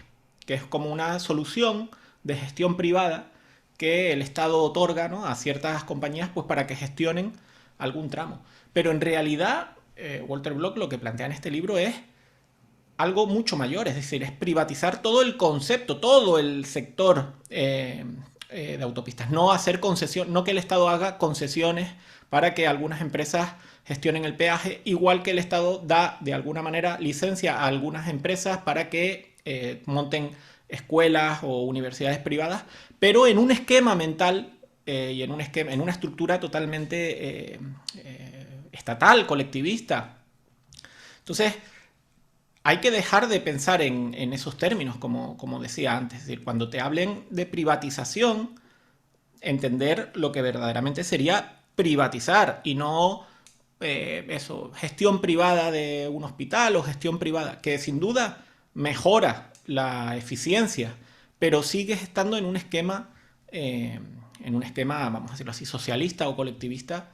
que es como una solución de gestión privada que el Estado otorga, ¿no?, a ciertas compañías pues, para que gestionen algún tramo. Pero en realidad, Walter Block lo que plantea en este libro es algo mucho mayor, es decir, es privatizar todo el concepto, todo el sector de autopistas, no hacer concesión, no que el Estado haga concesiones para que algunas empresas gestionen el peaje, igual que el Estado da de alguna manera licencia a algunas empresas para que monten escuelas o universidades privadas, pero en un esquema mental y en una estructura totalmente estatal, colectivista. Entonces, hay que dejar de pensar en esos términos, como decía antes. Es decir, cuando te hablen de privatización, entender lo que verdaderamente sería privatizar y no gestión privada de un hospital o gestión privada, que sin duda mejora la eficiencia, pero sigues estando en un esquema, vamos a decirlo así, socialista o colectivista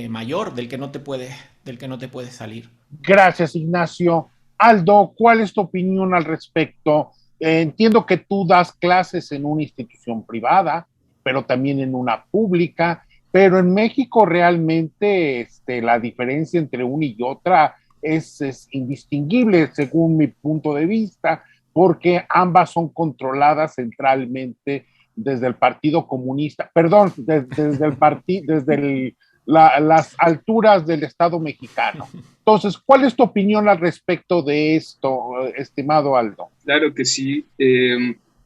mayor del que no te puedes salir. Gracias, Ignacio. Aldo, ¿cuál es tu opinión al respecto? Entiendo que tú das clases en una institución privada, pero también en una pública, pero en México realmente la diferencia entre una y otra es indistinguible según mi punto de vista, porque ambas son controladas centralmente desde el Partido Comunista, perdón, desde las alturas del Estado mexicano. Entonces, ¿cuál es tu opinión al respecto de esto, estimado Aldo? Claro que sí.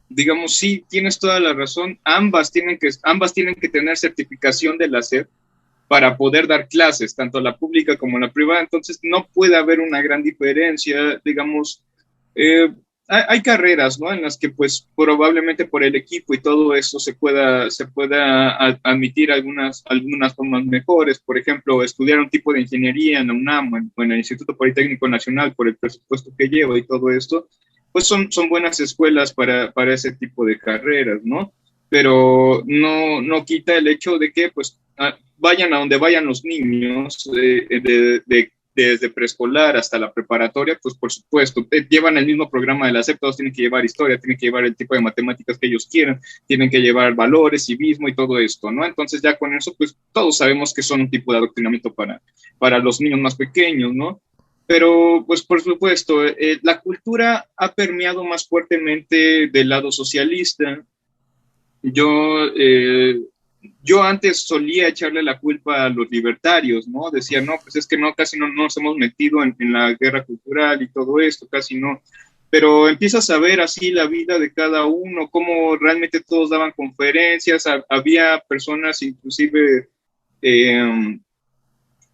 Digamos, sí, tienes toda la razón. Ambas tienen que tener certificación de la SEP para poder dar clases, tanto la pública como la privada. Entonces, no puede haber una gran diferencia. Digamos, hay carreras, ¿no?, en las que pues probablemente por el equipo y todo eso se pueda admitir algunas formas mejores. Por ejemplo, estudiar un tipo de ingeniería en la UNAM o en el Instituto Politécnico Nacional por el presupuesto que lleva y todo esto, pues son buenas escuelas para ese tipo de carreras, ¿no? Pero no quita el hecho de que pues vayan a donde vayan los niños, desde preescolar hasta la preparatoria, pues por supuesto, llevan el mismo programa de la SEP, todos tienen que llevar historia, tienen que llevar el tipo de matemáticas que ellos quieran, tienen que llevar valores, civismo y todo esto, ¿no? Entonces ya con eso, pues todos sabemos que son un tipo de adoctrinamiento para los niños más pequeños, ¿no? Pero, pues por supuesto, la cultura ha permeado más fuertemente del lado socialista. Yo antes solía echarle la culpa a los libertarios, ¿no? Decía, no, pues es que casi no nos hemos metido en la guerra cultural y todo esto, casi no. Pero empiezas a ver así la vida de cada uno, cómo realmente todos daban conferencias, había personas inclusive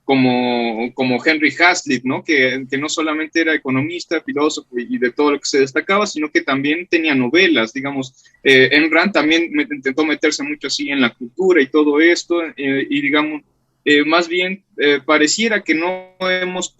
como Henry Hazlitt, ¿no? Que no solamente era economista, filósofo y de todo lo que se destacaba, sino que también tenía novelas, digamos. Ayn Rand también intentó meterse mucho así en la cultura y todo esto, y digamos, más bien pareciera que no hemos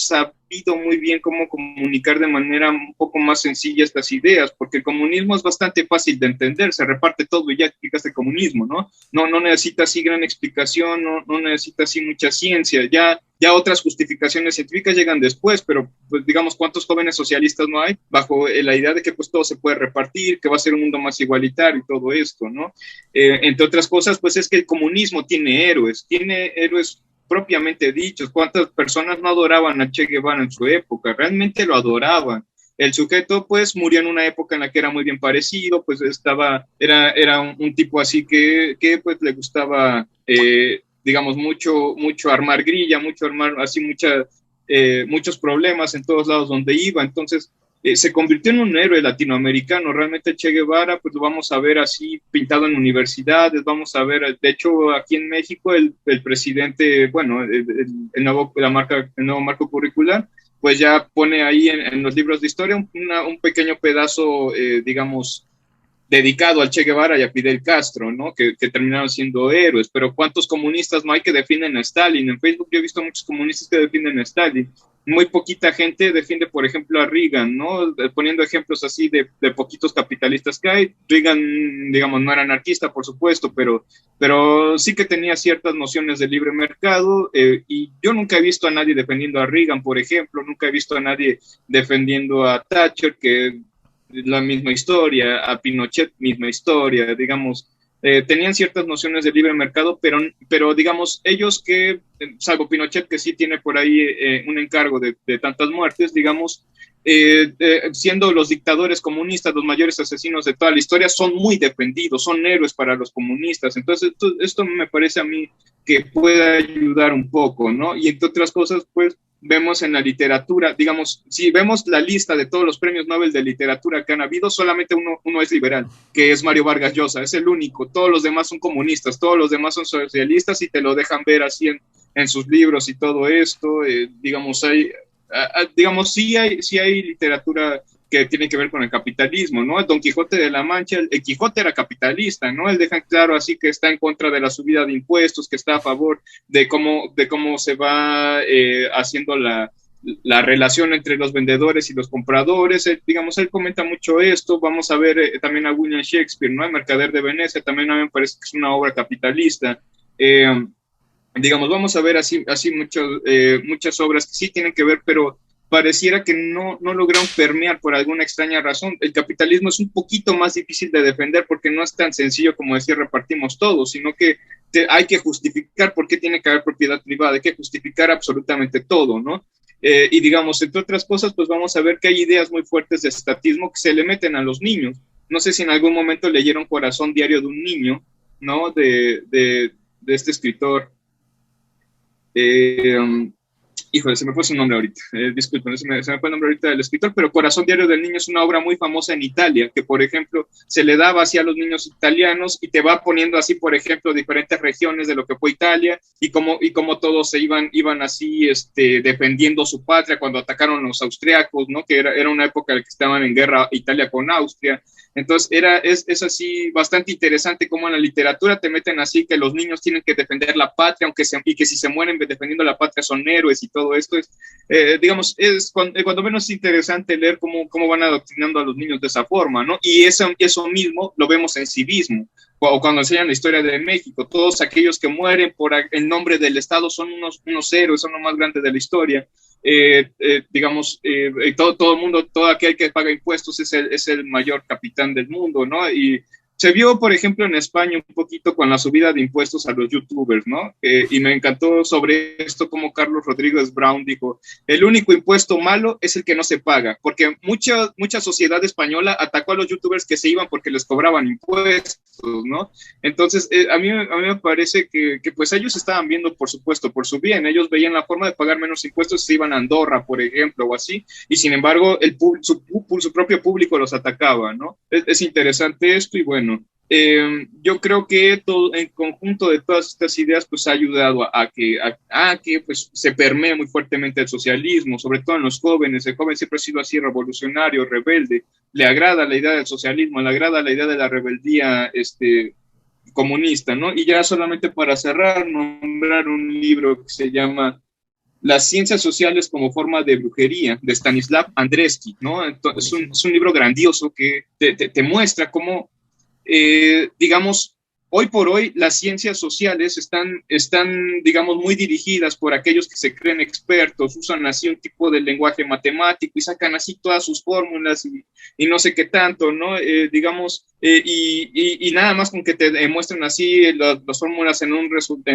sabido muy bien cómo comunicar de manera un poco más sencilla estas ideas, porque el comunismo es bastante fácil de entender, se reparte todo y ya explicas el comunismo, ¿no? No necesita así gran explicación, no necesita así mucha ciencia, ya otras justificaciones científicas llegan después, pero pues digamos, ¿cuántos jóvenes socialistas no hay bajo la idea de que pues todo se puede repartir, que va a ser un mundo más igualitario y todo esto, ¿no? Entre otras cosas, pues es que el comunismo tiene héroes propiamente dichos. ¿Cuántas personas no adoraban a Che Guevara en su época? Realmente lo adoraban. El sujeto, pues, murió en una época en la que era muy bien parecido, pues era un tipo así que pues le gustaba, digamos, mucho armar grilla, mucho armar así muchos problemas en todos lados donde iba. Entonces, se convirtió en un héroe latinoamericano. Realmente Che Guevara, pues lo vamos a ver así pintado en universidades, vamos a ver, de hecho, aquí en México, el presidente, bueno, el nuevo marco curricular, pues ya pone ahí en los libros de historia un pequeño pedazo, digamos, dedicado al Che Guevara y a Fidel Castro, ¿no? Que terminaron siendo héroes. Pero ¿cuántos comunistas no hay que defienden a Stalin? En Facebook yo he visto muchos comunistas que defienden a Stalin. Muy poquita gente defiende, por ejemplo, a Reagan, ¿no? Poniendo ejemplos así de poquitos capitalistas que hay. Reagan, digamos, no era anarquista, por supuesto, pero sí que tenía ciertas nociones de libre mercado, y yo nunca he visto a nadie defendiendo a Reagan, por ejemplo, nunca he visto a nadie defendiendo a Thatcher, que la misma historia, a Pinochet, misma historia, digamos, tenían ciertas nociones de libre mercado, pero digamos, ellos que, salvo Pinochet, que sí tiene por ahí un encargo de tantas muertes, digamos, siendo los dictadores comunistas los mayores asesinos de toda la historia, son muy defendidos, son héroes para los comunistas. Entonces, esto me parece a mí que puede ayudar un poco, ¿no? Y entre otras cosas, pues, vemos en la literatura, digamos, si vemos la lista de todos los premios Nobel de literatura que han habido, solamente uno es liberal, que es Mario Vargas Llosa, es el único. Todos los demás son comunistas, todos los demás son socialistas y te lo dejan ver así en sus libros y todo esto. Digamos, digamos, sí hay literatura que tiene que ver con el capitalismo, ¿no? El Don Quijote de la Mancha, el Quijote era capitalista, ¿no? Él deja claro así que está en contra de la subida de impuestos, que está a favor de cómo se va haciendo la relación entre los vendedores y los compradores. Digamos, él comenta mucho esto. Vamos a ver también a William Shakespeare, ¿no? El Mercader de Venecia, también a mí me parece que es una obra capitalista. Digamos, vamos a ver así muchas obras que sí tienen que ver, pero pareciera que no lograron permear por alguna extraña razón. El capitalismo es un poquito más difícil de defender porque no es tan sencillo como decir repartimos todo, sino que hay que justificar por qué tiene que haber propiedad privada, hay que justificar absolutamente todo, ¿no? Y digamos, entre otras cosas, pues vamos a ver que hay ideas muy fuertes de estatismo que se le meten a los niños. No sé si en algún momento leyeron Corazón Diario de un Niño, ¿no? De este escritor. Híjole, se me fue su nombre ahorita, disculpen, se me fue el nombre ahorita del escritor, pero Corazón Diario del Niño es una obra muy famosa en Italia, que por ejemplo se le daba así a los niños italianos y te va poniendo así, por ejemplo, diferentes regiones de lo que fue Italia y cómo todos se iban así defendiendo su patria cuando atacaron a los austriacos, ¿no? Que era una época en la que estaban en guerra Italia con Austria. Entonces es así bastante interesante cómo en la literatura te meten así que los niños tienen que defender la patria, y que si se mueren defendiendo la patria son héroes y todo esto. Digamos, es cuando menos interesante leer cómo van adoctrinando a los niños de esa forma, ¿no? Y eso mismo lo vemos en civismo, o cuando enseñan la historia de México. Todos aquellos que mueren por el nombre del Estado son unos héroes, son los más grandes de la historia. Digamos, todo el mundo, todo aquel que paga impuestos es el mayor capitán del mundo, ¿no? Y se vio, por ejemplo, en España un poquito con la subida de impuestos a los youtubers, ¿no? Y me encantó sobre esto como Carlos Rodríguez Brown dijo, el único impuesto malo es el que no se paga, porque mucha sociedad española atacó a los youtubers que se iban porque les cobraban impuestos, ¿no? Entonces, a mí me parece que pues ellos estaban viendo, por supuesto, por su bien. Ellos veían la forma de pagar menos impuestos y se iban a Andorra, por ejemplo, o así, y sin embargo, su propio público los atacaba, ¿no? Es interesante esto y bueno, yo creo que todo el conjunto de todas estas ideas pues ha ayudado a que pues se permee muy fuertemente el socialismo, sobre todo en los jóvenes. El joven siempre ha sido así revolucionario, rebelde, le agrada la idea del socialismo, le agrada la idea de la rebeldía comunista, ¿no? Y ya solamente para cerrar, nombrar un libro que se llama Las ciencias sociales como forma de brujería, de Stanislav Andreevsky, ¿no? Entonces, es un libro grandioso que te muestra cómo, digamos, hoy por hoy las ciencias sociales están, digamos, muy dirigidas por aquellos que se creen expertos, usan así un tipo de lenguaje matemático y sacan así todas sus fórmulas y no sé qué tanto, ¿no? Digamos, y nada más con que te muestren así las fórmulas en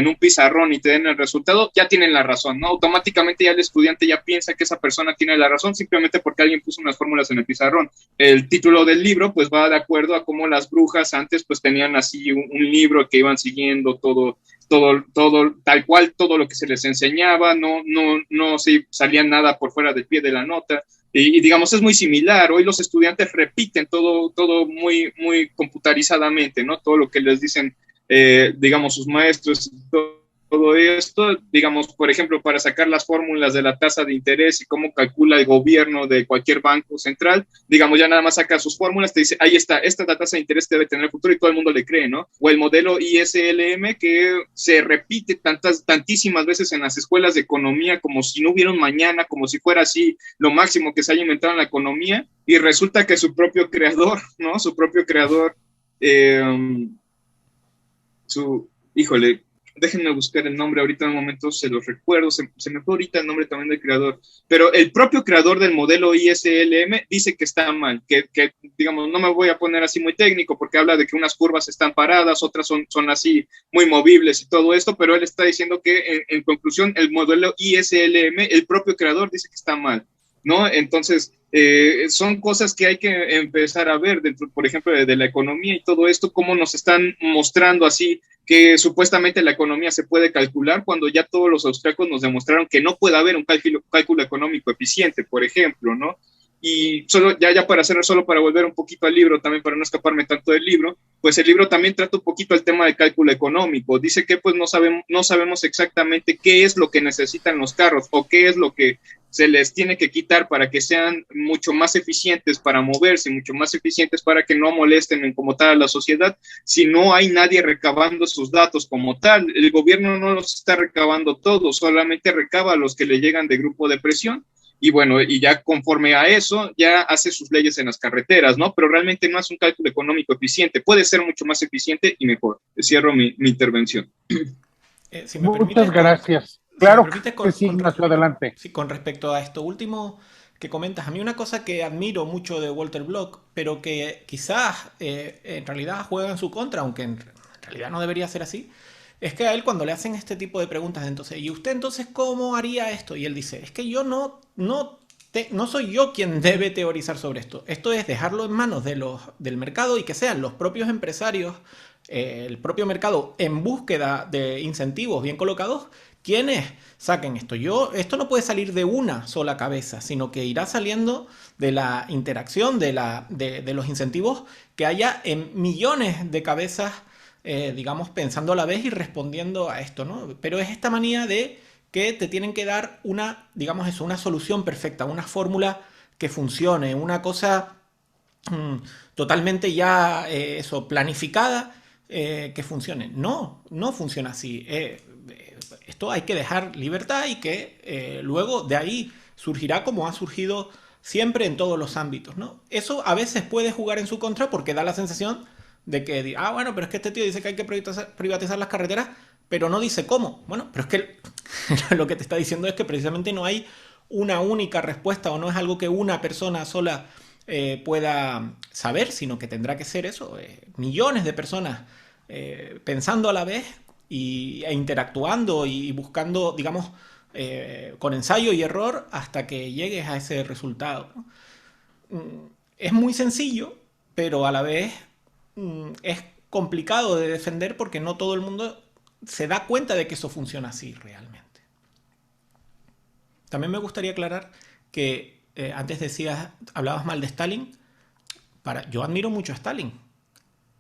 un pizarrón y te den el resultado, ya tienen la razón, ¿no? Automáticamente ya el estudiante ya piensa que esa persona tiene la razón simplemente porque alguien puso unas fórmulas en el pizarrón. El título del libro pues va de acuerdo a cómo las brujas antes pues tenían así un libro que iban siguiendo todo, tal cual, todo lo que se les enseñaba, no se salía nada por fuera del pie de la nota. Y digamos, es muy similar. Hoy los estudiantes repiten todo muy, muy computarizadamente, ¿no? Todo lo que les dicen, digamos, sus maestros, todo esto, digamos, por ejemplo, para sacar las fórmulas de la tasa de interés y cómo calcula el gobierno de cualquier banco central, digamos, ya nada más saca sus fórmulas, te dice, ahí está, esta es la tasa de interés que debe tener el futuro y todo el mundo le cree, ¿no? O el modelo ISLM que se repite tantísimas veces en las escuelas de economía como si no hubiera un mañana, como si fuera así lo máximo que se haya inventado en la economía, y resulta que su propio creador, ¿no? Su propio creador, híjole, déjenme buscar el nombre, ahorita en un momento se los recuerdo, se me fue ahorita el nombre también del creador, pero el propio creador del modelo ISLM dice que está mal, que digamos, no me voy a poner así muy técnico porque habla de que unas curvas están paradas, otras son así muy movibles y todo esto, pero él está diciendo que en conclusión el modelo ISLM, el propio creador dice que está mal, ¿no? Entonces, son cosas que hay que empezar a ver dentro, por ejemplo, de la economía y todo esto, cómo nos están mostrando así que supuestamente la economía se puede calcular cuando ya todos los austriacos nos demostraron que no puede haber un cálculo económico eficiente, por ejemplo, ¿no? Y solo, ya para cerrar, solo para volver un poquito al libro, también para no escaparme tanto del libro, pues el libro también trata un poquito el tema del cálculo económico. Dice que pues no sabemos exactamente qué es lo que necesitan los carros o qué es lo que se les tiene que quitar para que sean mucho más eficientes para moverse, mucho más eficientes para que no molesten como tal a la sociedad, si no hay nadie recabando sus datos como tal. El gobierno no los está recabando todos, solamente recaba a los que le llegan de grupo de presión. Y bueno, y ya conforme a eso, ya hace sus leyes en las carreteras, ¿no? Pero realmente no es un cálculo económico eficiente. Puede ser mucho más eficiente y mejor. Cierro mi intervención. Si me Muchas gracias. Claro, sí, Ignacio, adelante. Sí, con respecto a esto último que comentas, a mí una cosa que admiro mucho de Walter Block, pero que quizás en realidad juega en su contra, aunque en realidad no debería ser así, es que a él cuando le hacen este tipo de preguntas, entonces, ¿y usted entonces cómo haría esto? Y él dice, es que yo no soy yo quien debe teorizar sobre esto. Esto es dejarlo en manos del mercado y que sean los propios empresarios, el propio mercado en búsqueda de incentivos bien colocados, quienes saquen esto. Esto no puede salir de una sola cabeza, sino que irá saliendo de la interacción, de los incentivos que haya en millones de cabezas, digamos, pensando a la vez y respondiendo a esto, ¿no? Pero es esta manía de que te tienen que dar digamos eso, una solución perfecta, una fórmula que funcione, una cosa totalmente ya planificada, que funcione. No funciona así. Esto hay que dejar libertad y que luego de ahí surgirá como ha surgido siempre en todos los ámbitos, ¿no? Eso a veces puede jugar en su contra porque da la sensación de que, bueno, pero es que este tío dice que hay que privatizar las carreteras, pero no dice cómo. Bueno, pero es que lo que te está diciendo es que precisamente no hay una única respuesta o no es algo que una persona sola pueda saber, sino que tendrá que ser eso, millones de personas pensando a la vez e interactuando y buscando, digamos, con ensayo y error hasta que llegues a ese resultado, ¿no? Es muy sencillo, pero a la vez es complicado de defender porque no todo el mundo se da cuenta de que eso funciona así realmente. También me gustaría aclarar que antes hablabas mal de Stalin. Yo admiro mucho a Stalin,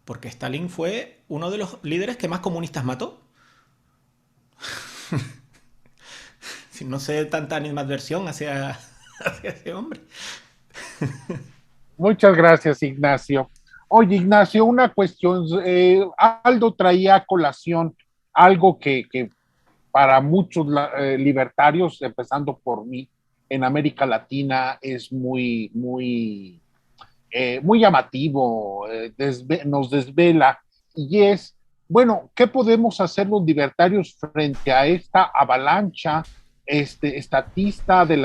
porque Stalin fue uno de los líderes que más comunistas mató. Si no sé tanta animadversión hacia ese hombre. Muchas gracias, Ignacio. Oye, Ignacio, una cuestión. Aldo traía a colación algo que para muchos libertarios, empezando por mí, en América Latina es muy llamativo, nos desvela, y es, bueno, ¿qué podemos hacer los libertarios frente a esta avalancha estatista de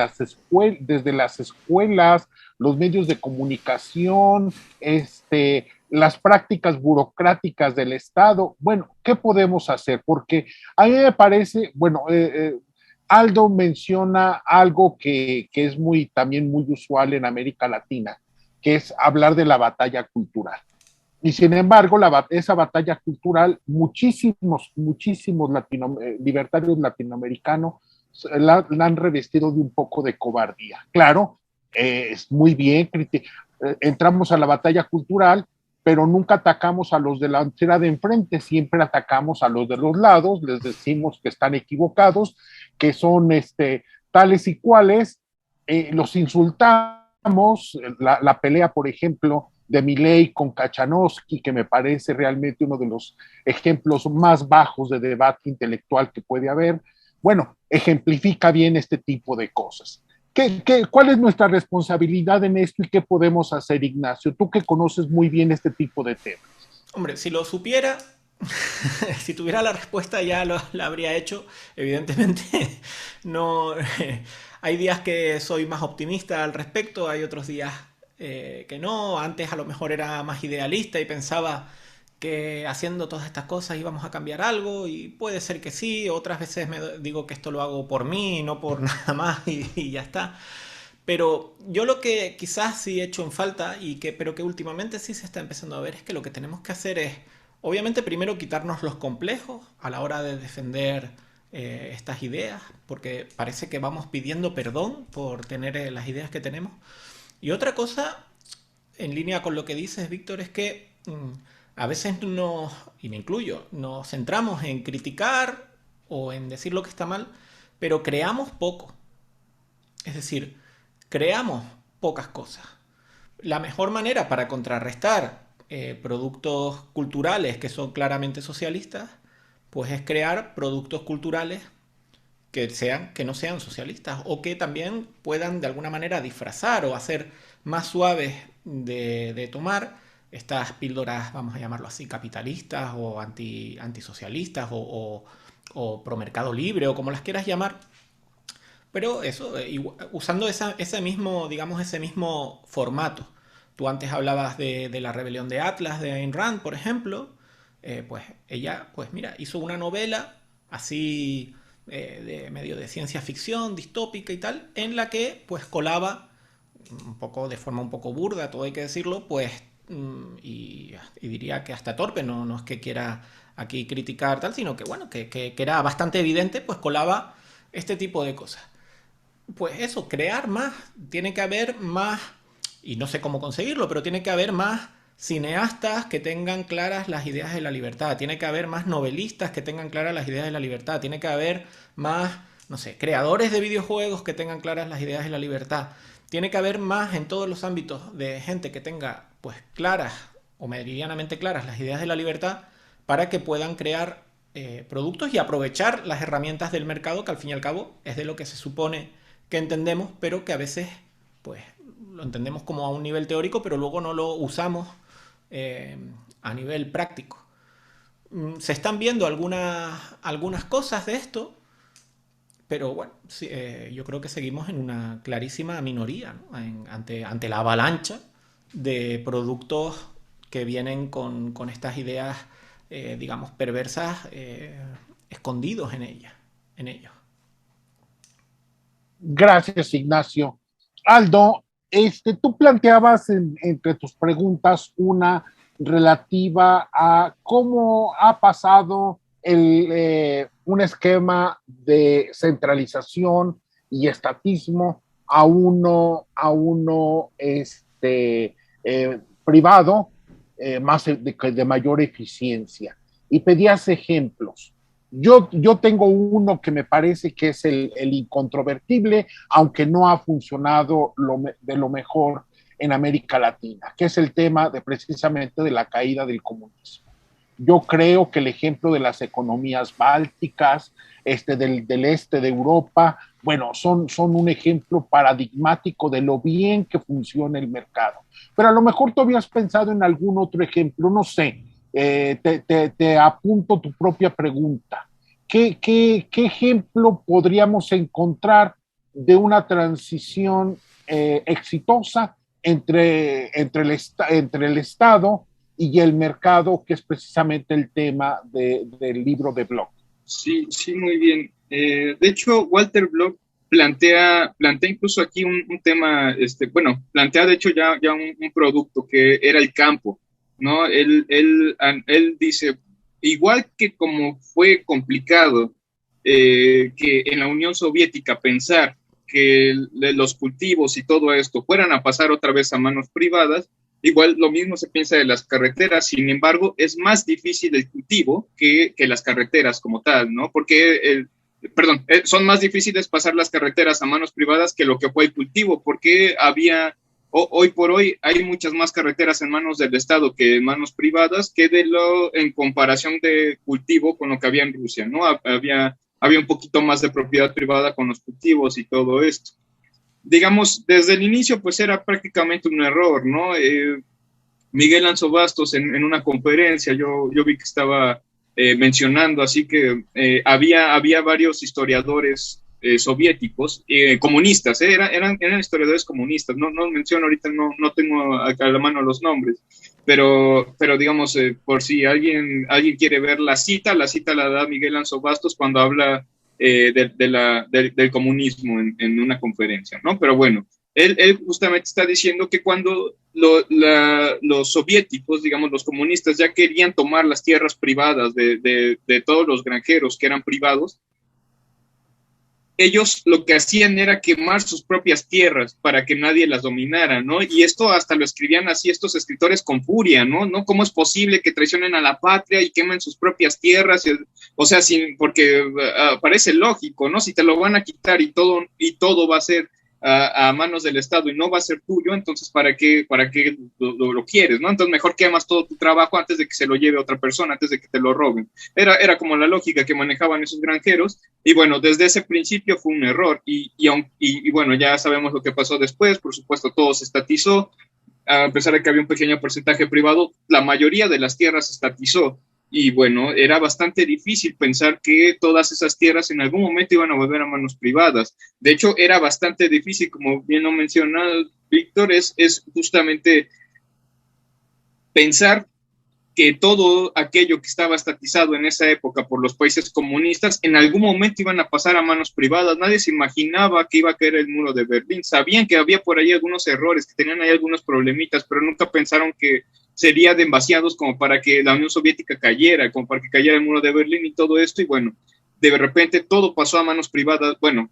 desde las escuelas, los medios de comunicación, las prácticas burocráticas del Estado? Bueno, ¿qué podemos hacer? Porque a mí me parece, bueno, Aldo menciona algo que es también muy usual en América Latina, que es hablar de la batalla cultural. Y sin embargo, esa batalla cultural, muchísimos libertarios latinoamericanos la han revestido de un poco de cobardía. Claro, es muy bien, entramos a la batalla cultural, pero nunca atacamos a los de la acera de enfrente, siempre atacamos a los de los lados, les decimos que están equivocados, que son tales y cuales, los insultamos. La pelea, por ejemplo, de Milei con Kachanowski, que me parece realmente uno de los ejemplos más bajos de debate intelectual que puede haber, bueno, ejemplifica bien este tipo de cosas. ¿Cuál es nuestra responsabilidad en esto y qué podemos hacer, Ignacio? Tú que conoces muy bien este tipo de temas. Hombre, si lo supiera, si tuviera la respuesta ya la habría hecho. Evidentemente, no. Hay días que soy más optimista al respecto, hay otros días que no. Antes a lo mejor era más idealista y pensaba que haciendo todas estas cosas íbamos a cambiar algo, y puede ser que sí. Otras veces me digo que esto lo hago por mí, no por nada más, y ya está. Pero yo lo que quizás sí he hecho en falta, pero que últimamente sí se está empezando a ver, es que lo que tenemos que hacer es, obviamente, primero quitarnos los complejos a la hora de defender estas ideas, porque parece que vamos pidiendo perdón por tener las ideas que tenemos. Y otra cosa, en línea con lo que dices, Víctor, es que a veces y me incluyo, nos centramos en criticar o en decir lo que está mal, pero creamos poco. Es decir, creamos pocas cosas. La mejor manera para contrarrestar productos culturales que son claramente socialistas, pues es crear productos culturales que no sean socialistas, o que también puedan de alguna manera disfrazar o hacer más suaves de tomar estas píldoras, vamos a llamarlo así, capitalistas o antisocialistas o pro mercado libre, o como las quieras llamar. Pero eso, usando ese mismo, digamos, ese mismo formato. Tú antes hablabas de la rebelión de Atlas, de Ayn Rand, por ejemplo. Pues ella, pues mira, hizo una novela así, de medio de ciencia ficción, distópica y tal, en la que pues colaba un poco, de forma un poco burda, todo hay que decirlo, pues, y diría que hasta torpe, no es que quiera aquí criticar tal, sino que bueno, que era bastante evidente, pues colaba este tipo de cosas. Pues eso, crear más. Tiene que haber más, y no sé cómo conseguirlo, pero tiene que haber más cineastas que tengan claras las ideas de la libertad. Tiene que haber más novelistas que tengan claras las ideas de la libertad. Tiene que haber más, no sé, creadores de videojuegos que tengan claras las ideas de la libertad. Tiene que haber más en todos los ámbitos de gente que tenga, pues, claras o meridianamente claras las ideas de la libertad, para que puedan crear productos y aprovechar las herramientas del mercado, que al fin y al cabo es de lo que se supone que entendemos, pero que a veces pues lo entendemos como a un nivel teórico, pero luego no lo usamos a nivel práctico. Se están viendo algunas cosas de esto, pero bueno, sí, yo creo que seguimos en una clarísima minoría, ¿no? ante la avalancha de productos que vienen con estas ideas, digamos, perversas, escondidos en ellos. Gracias, Ignacio. Aldo, tú planteabas entre tus preguntas una relativa a cómo ha pasado un esquema de centralización y estatismo a uno privado, más de mayor eficiencia. Y pedías ejemplos. Yo tengo uno que me parece que es el incontrovertible, aunque no ha funcionado de lo mejor en América Latina, que es el tema de precisamente de la caída del comunismo. Yo creo que el ejemplo de las economías bálticas, del este de Europa, bueno, son un ejemplo paradigmático de lo bien que funciona el mercado. Pero a lo mejor tú habías pensado en algún otro ejemplo, no sé, te apunto tu propia pregunta. ¿Qué ejemplo podríamos encontrar de una transición exitosa entre el Estado y el mercado, que es precisamente el tema del libro de Block? Sí, sí, muy bien. De hecho, Walter Block plantea incluso aquí un tema, bueno, plantea de hecho ya un producto que era el campo, ¿no? Él dice, igual que como fue complicado que en la Unión Soviética pensar que los cultivos y todo esto fueran a pasar otra vez a manos privadas, igual lo mismo se piensa de las carreteras. Sin embargo, es más difícil el cultivo que las carreteras como tal, ¿no? Porque, son más difíciles pasar las carreteras a manos privadas que lo que fue el cultivo, porque hoy por hoy hay muchas más carreteras en manos del Estado que en manos privadas, que en comparación de cultivo con lo que había en Rusia, ¿no? Había un poquito más de propiedad privada con los cultivos y todo esto. Digamos, desde el inicio, pues era prácticamente un error, ¿no? Miguel Anzo Bastos en una conferencia, yo vi que estaba mencionando, así que había varios historiadores soviéticos, comunistas, eran historiadores comunistas, no menciono ahorita, no tengo a la mano los nombres, pero digamos, por si alguien quiere ver la cita la da Miguel Anzo Bastos cuando habla del comunismo en una conferencia, ¿no? Pero bueno, él justamente está diciendo que cuando los soviéticos, digamos, los comunistas ya querían tomar las tierras privadas de todos los granjeros que eran privados, ellos lo que hacían era quemar sus propias tierras para que nadie las dominara, ¿no? Y esto hasta lo escribían así estos escritores con furia, ¿no? ¿No? ¿Cómo es posible que traicionen a la patria y quemen sus propias tierras? O sea, porque parece lógico, ¿no? Si te lo van a quitar y todo va a ser a manos del Estado y no va a ser tuyo, entonces ¿para qué lo quieres, ¿no? Entonces mejor quemas todo tu trabajo antes de que se lo lleve otra persona, antes de que te lo roben. Era como la lógica que manejaban esos granjeros, y bueno, desde ese principio fue un error, y bueno, ya sabemos lo que pasó después. Por supuesto, todo se estatizó, a pesar de que había un pequeño porcentaje privado, la mayoría de las tierras se estatizó. Y bueno, era bastante difícil pensar que todas esas tierras en algún momento iban a volver a manos privadas. De hecho, era bastante difícil, como bien lo menciona Víctor, es justamente pensar que todo aquello que estaba estatizado en esa época por los países comunistas en algún momento iban a pasar a manos privadas. Nadie se imaginaba que iba a caer el muro de Berlín. Sabían que había por ahí algunos errores, que tenían ahí algunos problemitas, pero nunca pensaron que sería demasiados como para que la Unión Soviética cayera, como para que cayera el muro de Berlín y todo esto. Y bueno, de repente todo pasó a manos privadas. Bueno,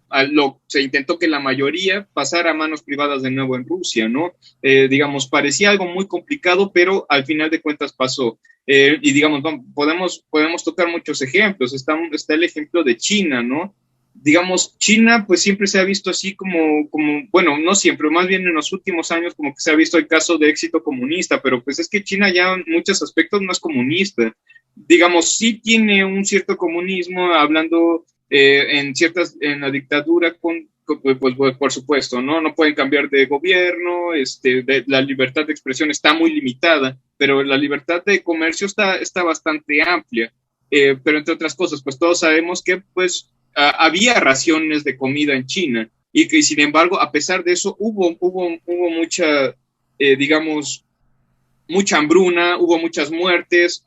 se intentó que la mayoría pasara a manos privadas de nuevo en Rusia, ¿no? Digamos, parecía algo muy complicado, pero al final de cuentas pasó. Y digamos, podemos tocar muchos ejemplos. Está el ejemplo de China, ¿no? Digamos, China pues siempre se ha visto así como, bueno, no siempre, más bien en los últimos años como que se ha visto el caso de éxito comunista, pero pues es que China ya en muchos aspectos no es comunista. Digamos, sí tiene un cierto comunismo, hablando en la dictadura, pues, por supuesto, no pueden cambiar de gobierno, la libertad de expresión está muy limitada, pero la libertad de comercio está bastante amplia. Pero entre otras cosas, pues todos sabemos que pues había raciones de comida en China, y que sin embargo, a pesar de eso, hubo mucha, digamos, mucha hambruna, hubo muchas muertes.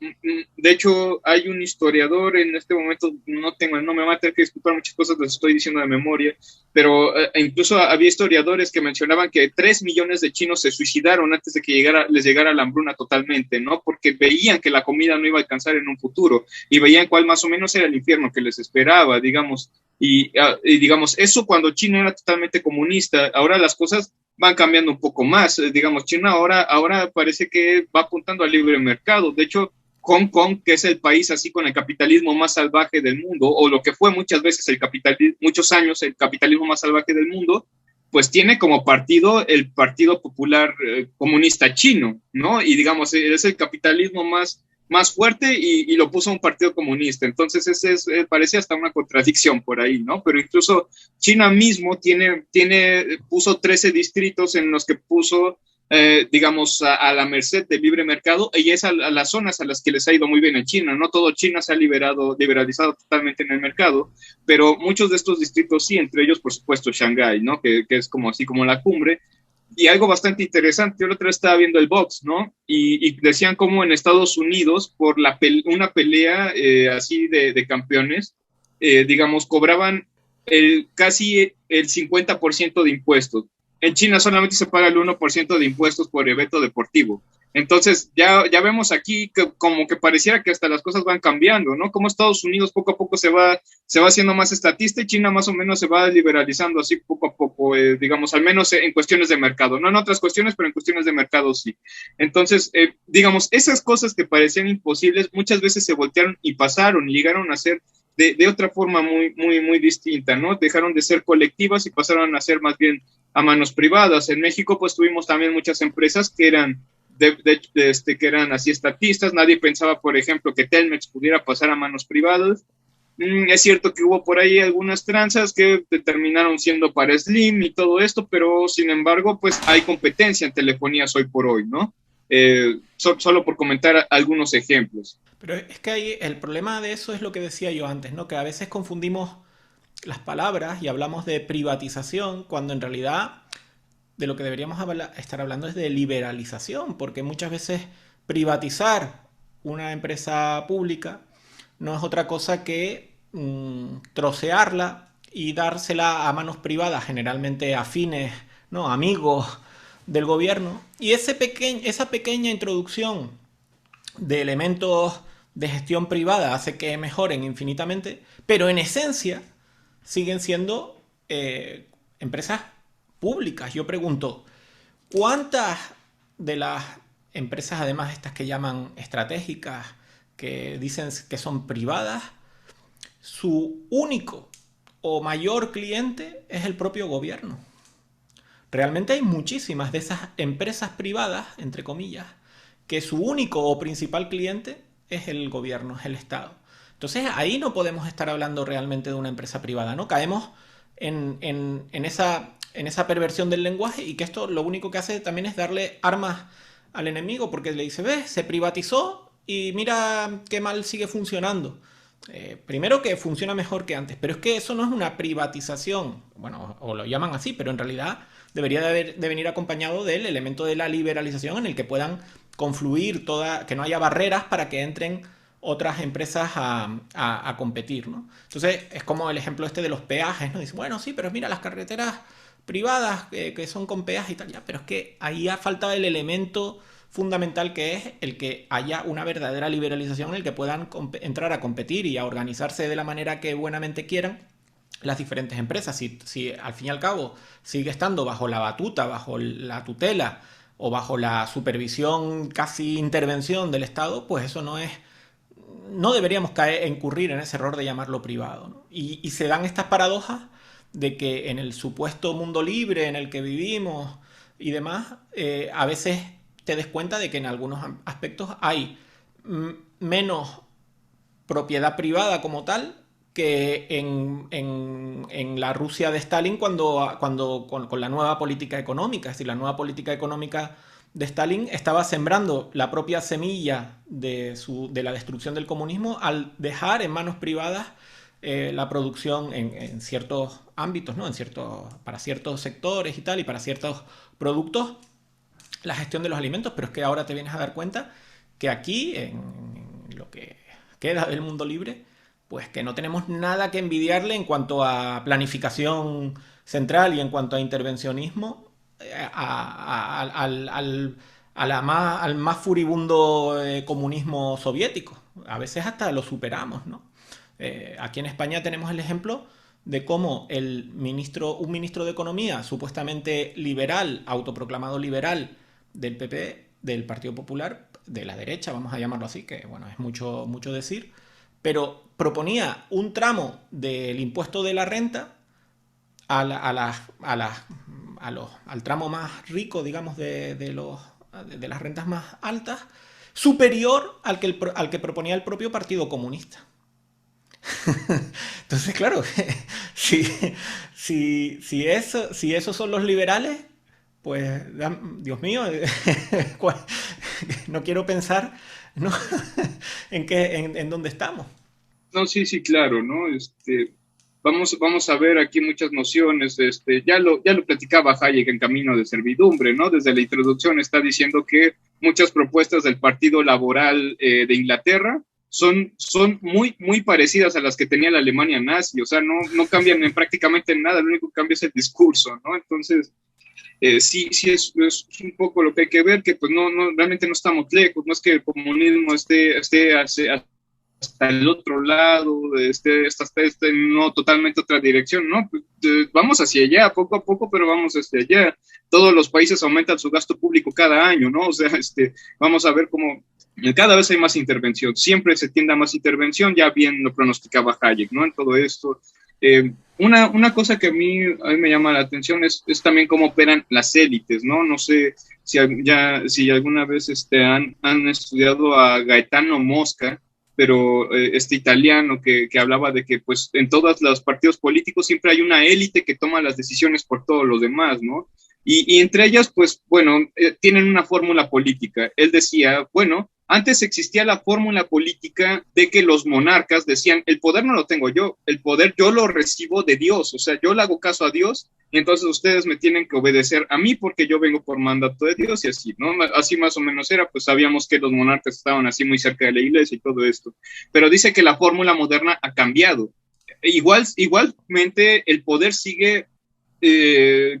De hecho, hay un historiador, en este momento no me va a tener que disculpar, muchas cosas las estoy diciendo de memoria, pero incluso había historiadores que mencionaban que 3 millones de chinos se suicidaron antes de que les llegara la hambruna totalmente, ¿no? Porque veían que la comida no iba a alcanzar en un futuro, y veían cuál más o menos era el infierno que les esperaba, digamos. Y digamos, eso cuando China era totalmente comunista. Ahora las cosas van cambiando un poco más. Digamos, China ahora parece que va apuntando al libre mercado. De hecho, Hong Kong, que es el país así con el capitalismo más salvaje del mundo, o lo que fue muchas veces muchos años el capitalismo más salvaje del mundo, pues tiene como partido el Partido Popular Comunista Chino, ¿no? Y digamos, es el capitalismo más fuerte y lo puso un partido comunista. Entonces, parece hasta una contradicción por ahí, ¿no? Pero incluso China mismo puso 13 distritos en los que puso, digamos, a la merced del libre mercado, y es a las zonas a las que les ha ido muy bien en China. No todo China se ha liberalizado totalmente en el mercado, pero muchos de estos distritos sí, entre ellos, por supuesto, Shanghái, ¿no? Que es como así como la cumbre. Y algo bastante interesante, yo la otra vez estaba viendo el box, ¿no? Y decían como en Estados Unidos, por una pelea así de campeones, digamos, cobraban casi el 50% de impuestos. En China solamente se paga el 1% de impuestos por evento deportivo. Entonces, ya vemos aquí que como que pareciera que hasta las cosas van cambiando, ¿no? Como Estados Unidos poco a poco se va haciendo más estatista y China más o menos se va liberalizando así poco a poco, digamos, al menos en cuestiones de mercado. No en otras cuestiones, pero en cuestiones de mercado sí. Entonces, digamos, esas cosas que parecían imposibles muchas veces se voltearon y pasaron y llegaron a ser de otra forma muy distinta, ¿no? Dejaron de ser colectivas y pasaron a ser más bien a manos privadas. En México, pues tuvimos también muchas empresas que eran que eran así estatistas. Nadie pensaba, por ejemplo, que Telmex pudiera pasar a manos privadas. Es cierto que hubo por ahí algunas tranzas que terminaron siendo para Slim y todo esto, pero sin embargo, pues hay competencia en telefonías hoy por hoy, ¿no? Solo por comentar algunos ejemplos. Pero es que ahí el problema de eso es lo que decía yo antes, ¿no? Que a veces confundimos las palabras y hablamos de privatización cuando en realidad de lo que deberíamos estar hablando es de liberalización, porque muchas veces privatizar una empresa pública no es otra cosa que trocearla y dársela a manos privadas, generalmente afines, ¿no? Amigos del gobierno. Y esa pequeña introducción de elementos de gestión privada hace que mejoren infinitamente, pero en esencia siguen siendo empresas públicas. Yo pregunto, ¿cuántas de las empresas, además estas que llaman estratégicas, que dicen que son privadas, su único o mayor cliente es el propio gobierno? Realmente hay muchísimas de esas empresas privadas, entre comillas, que su único o principal cliente es el gobierno, es el Estado. Entonces ahí no podemos estar hablando realmente de una empresa privada, ¿no? Caemos en esa perversión del lenguaje, y que esto lo único que hace también es darle armas al enemigo, porque le dice, ves, se privatizó y mira qué mal sigue funcionando. Primero que funciona mejor que antes, pero es que eso no es una privatización, bueno, o lo llaman así, pero en realidad debería de venir acompañado del elemento de la liberalización en el que puedan confluir que no haya barreras para que entren otras empresas a competir, ¿no? Entonces es como el ejemplo este de los peajes, ¿no? Dice, bueno, sí, pero mira las carreteras privadas que son con peajes y tal, ya, pero es que ahí ha faltado el elemento fundamental, que es el que haya una verdadera liberalización en el que puedan entrar a competir y a organizarse de la manera que buenamente quieran las diferentes empresas. Si al fin y al cabo sigue estando bajo la batuta, bajo la tutela o bajo la supervisión, casi intervención del Estado, pues eso no deberíamos incurrir en ese error de llamarlo privado, ¿no? Y se dan estas paradojas de que en el supuesto mundo libre en el que vivimos y demás, a veces te des cuenta de que en algunos aspectos hay menos propiedad privada como tal que en la Rusia de Stalin con la nueva política económica. Es decir, la nueva política económica de Stalin estaba sembrando la propia semilla de la destrucción del comunismo al dejar en manos privadas la producción en ciertos ámbitos, ¿no? Para ciertos sectores y tal, y para ciertos productos, la gestión de los alimentos. Pero es que ahora te vienes a dar cuenta que aquí, en lo que queda del mundo libre, pues que no tenemos nada que envidiarle en cuanto a planificación central y en cuanto a intervencionismo al más furibundo comunismo soviético. A veces hasta lo superamos, ¿no? Aquí en España tenemos el ejemplo de cómo un ministro de Economía supuestamente liberal, autoproclamado liberal del PP, del Partido Popular, de la derecha, vamos a llamarlo así, que bueno, es mucho decir, pero proponía un tramo del impuesto de la renta a las al tramo más rico, digamos, de las rentas más altas, superior al que proponía el propio Partido Comunista. Entonces, claro, si, si esos son los liberales, pues, Dios mío, no quiero pensar, ¿no? en dónde estamos. No, sí, sí, claro, ¿no? Vamos a ver aquí muchas nociones, ya lo platicaba Hayek en Camino de Servidumbre, ¿no? Desde la introducción está diciendo que muchas propuestas del Partido Laboral de Inglaterra son muy, muy parecidas a las que tenía la Alemania nazi, o sea, no cambian prácticamente en nada, lo único que cambia es el discurso, ¿no? Entonces, sí es un poco lo que hay que ver, que pues realmente no estamos lejos, no es que el comunismo esté hasta el otro lado, no totalmente otra dirección, ¿no? Pues, vamos hacia allá, poco a poco, pero vamos hacia allá. Todos los países aumentan su gasto público cada año, ¿no? O sea, vamos a ver cómo cada vez hay más intervención, siempre se tiende a más intervención, ya bien lo pronosticaba Hayek, ¿no? En todo esto. Una cosa que a mí me llama la atención es también cómo operan las élites, ¿no? No sé si alguna vez han estudiado a Gaetano Mosca, pero este italiano que hablaba de que pues en todos los partidos políticos siempre hay una élite que toma las decisiones por todos los demás, ¿no? Y entre ellas, pues bueno, tienen una fórmula política. Él decía, bueno, antes existía la fórmula política de que los monarcas decían, el poder no lo tengo yo, el poder yo lo recibo de Dios, o sea, yo le hago caso a Dios y entonces ustedes me tienen que obedecer a mí porque yo vengo por mandato de Dios y así, ¿no? Así más o menos era, pues sabíamos que los monarcas estaban así muy cerca de la iglesia y todo esto, pero dice que la fórmula moderna ha cambiado. Igualmente el poder sigue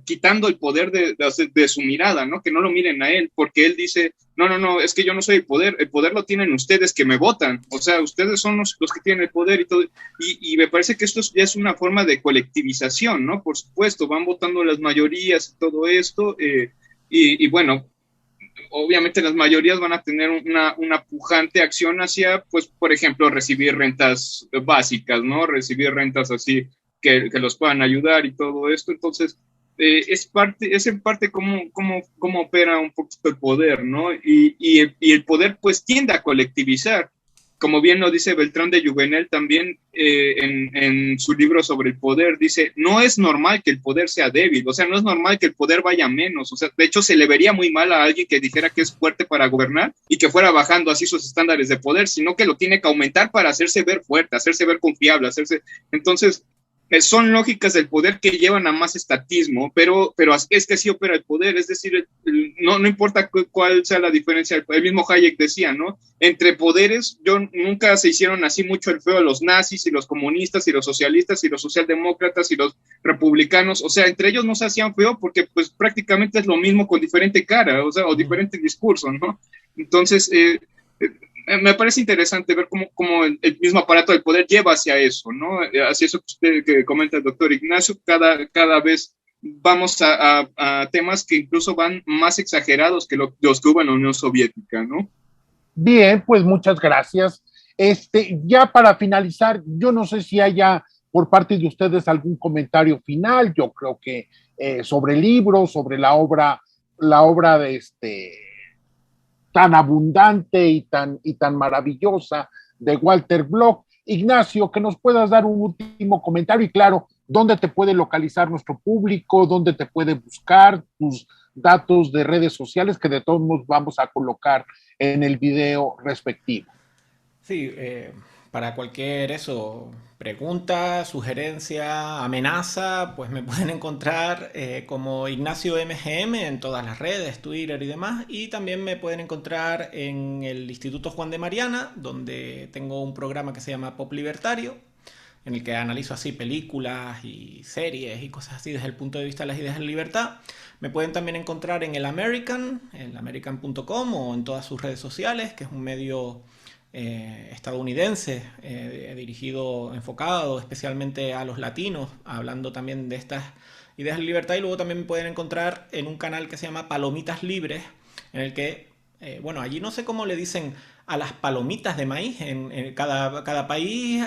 quitando el poder de su mirada, ¿no? Que no lo miren a él, porque él dice, no, es que yo no soy el poder lo tienen ustedes que me votan, o sea, ustedes son los que tienen el poder y todo, y me parece que esto ya es una forma de colectivización, ¿no? Por supuesto, van votando las mayorías y todo esto, y bueno, obviamente las mayorías van a tener una pujante acción hacia, pues, por ejemplo, recibir rentas básicas, ¿no? Recibir rentas así que los puedan ayudar y todo esto. Entonces, es en parte cómo opera un poquito el poder, ¿no? Y el poder, pues, tiende a colectivizar. Como bien lo dice Beltrán de Juvenel también en su libro sobre el poder, dice, no es normal que el poder sea débil, o sea, no es normal que el poder vaya menos, o sea, de hecho se le vería muy mal a alguien que dijera que es fuerte para gobernar y que fuera bajando así sus estándares de poder, sino que lo tiene que aumentar para hacerse ver fuerte, hacerse ver confiable, entonces, son lógicas del poder que llevan a más estatismo, pero es que así opera el poder, es decir, no importa cuál sea la diferencia, el mismo Hayek decía, ¿no? Entre poderes, nunca se hicieron así mucho el feo los nazis y los comunistas y los socialistas y los socialdemócratas y los republicanos, o sea, entre ellos no se hacían feo porque pues prácticamente es lo mismo con diferente cara, o sea, o diferente discurso, ¿no? Entonces, me parece interesante ver cómo el mismo aparato del poder lleva hacia eso, ¿no? Hacia eso que usted que comenta el doctor Ignacio, cada vez vamos a temas que incluso van más exagerados que los que hubo en la Unión Soviética, ¿no? Bien, pues muchas gracias. Ya para finalizar, yo no sé si haya por parte de ustedes algún comentario final. Yo creo que sobre el libro, sobre la obra de tan abundante y tan maravillosa de Walter Block. Ignacio, que nos puedas dar un último comentario y claro, dónde te puede localizar nuestro público, dónde te puede buscar, tus datos de redes sociales que de todos modos vamos a colocar en el video respectivo. Sí, para cualquier pregunta, sugerencia, amenaza, pues me pueden encontrar como Ignacio MGM en todas las redes, Twitter y demás. Y también me pueden encontrar en el Instituto Juan de Mariana, donde tengo un programa que se llama Pop Libertario, en el que analizo así películas y series y cosas así desde el punto de vista de las ideas de libertad. Me pueden también encontrar en el American, en american.com o en todas sus redes sociales, que es un medio estadounidense enfocado especialmente a los latinos, hablando también de estas ideas de libertad. Y luego también me pueden encontrar en un canal que se llama Palomitas Libres, en el que, bueno, allí no sé cómo le dicen a las palomitas de maíz. En cada país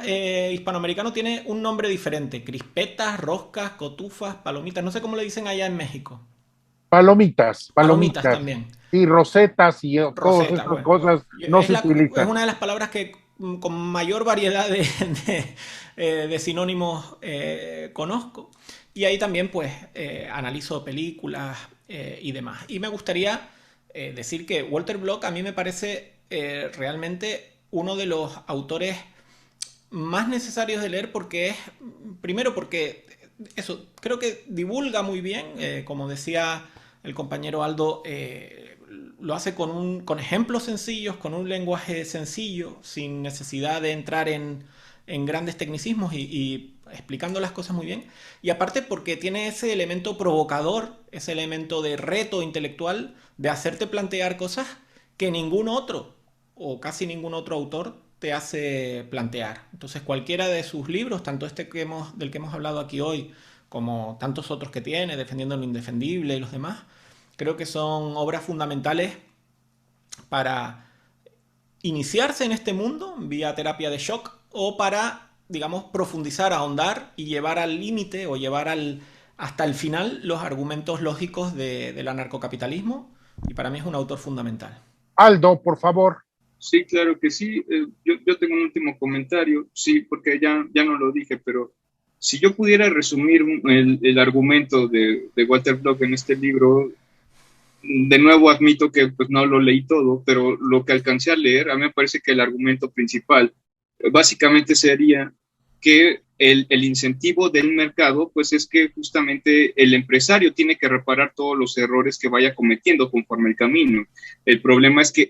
hispanoamericano tiene un nombre diferente. Crispetas, roscas, cotufas, palomitas. No sé cómo le dicen allá en México. Palomitas, Palomitas palomitas. también. Y rosetas y todas Roseta, esas bueno. cosas no se Es utilizan. una de las palabras que con mayor variedad de sinónimos conozco. Y ahí también pues analizo películas y demás. Y me gustaría decir que Walter Block a mí me parece realmente uno de los autores más necesarios de leer porque es, primero porque eso, creo que divulga muy bien, como decía el compañero Aldo, lo hace con ejemplos sencillos, con un lenguaje sencillo, sin necesidad de entrar en grandes tecnicismos y explicando las cosas muy bien. Y aparte porque tiene ese elemento provocador, ese elemento de reto intelectual, de hacerte plantear cosas que ningún otro, o casi ningún otro autor, te hace plantear. Entonces cualquiera de sus libros, tanto este del que hemos hablado aquí hoy, como tantos otros que tiene, Defendiendo lo Indefendible y los demás, creo que son obras fundamentales para iniciarse en este mundo vía terapia de shock o para, digamos, profundizar, ahondar y llevar al límite o llevar hasta el final los argumentos lógicos del anarcocapitalismo. Y para mí es un autor fundamental. Aldo, por favor. Sí, claro que sí. Yo tengo un último comentario, sí, porque ya no lo dije, pero si yo pudiera resumir el argumento de Walter Block en este libro, de nuevo admito que pues, no lo leí todo, pero lo que alcancé a leer, a mí me parece que el argumento principal básicamente sería que el incentivo del mercado, pues es que justamente el empresario tiene que reparar todos los errores que vaya cometiendo conforme el camino. El problema es que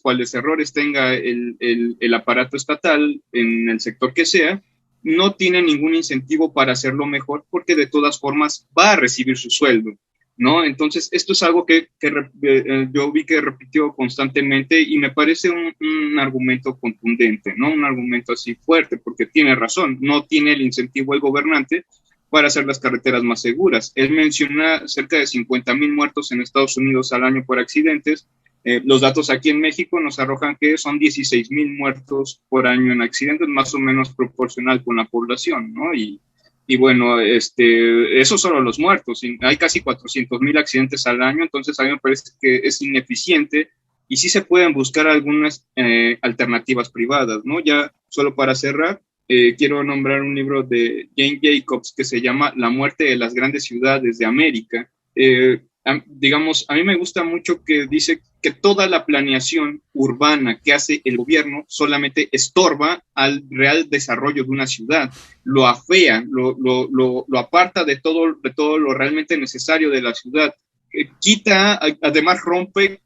cuales errores tenga el aparato estatal en el sector que sea, no tiene ningún incentivo para hacerlo mejor porque de todas formas va a recibir su sueldo, ¿no? Entonces, esto es algo que yo vi que repitió constantemente y me parece un argumento contundente, ¿no? Un argumento así fuerte, porque tiene razón, no tiene el incentivo el gobernante para hacer las carreteras más seguras. Él menciona cerca de 50,000 muertos en Estados Unidos al año por accidentes. Los datos aquí en México nos arrojan que son 16,000 muertos por año en accidentes, más o menos proporcional con la población, ¿no? Y bueno, esos solo los muertos. Hay casi 400,000 accidentes al año, entonces a mí me parece que es ineficiente y sí se pueden buscar algunas alternativas privadas, ¿no? Ya solo para cerrar, quiero nombrar un libro de Jane Jacobs que se llama La muerte de las grandes ciudades de América. Digamos, a mí me gusta mucho que dice que toda la planeación urbana que hace el gobierno solamente estorba al real desarrollo de una ciudad, lo afea, lo aparta de todo lo realmente necesario de la ciudad. Quita, además rompe,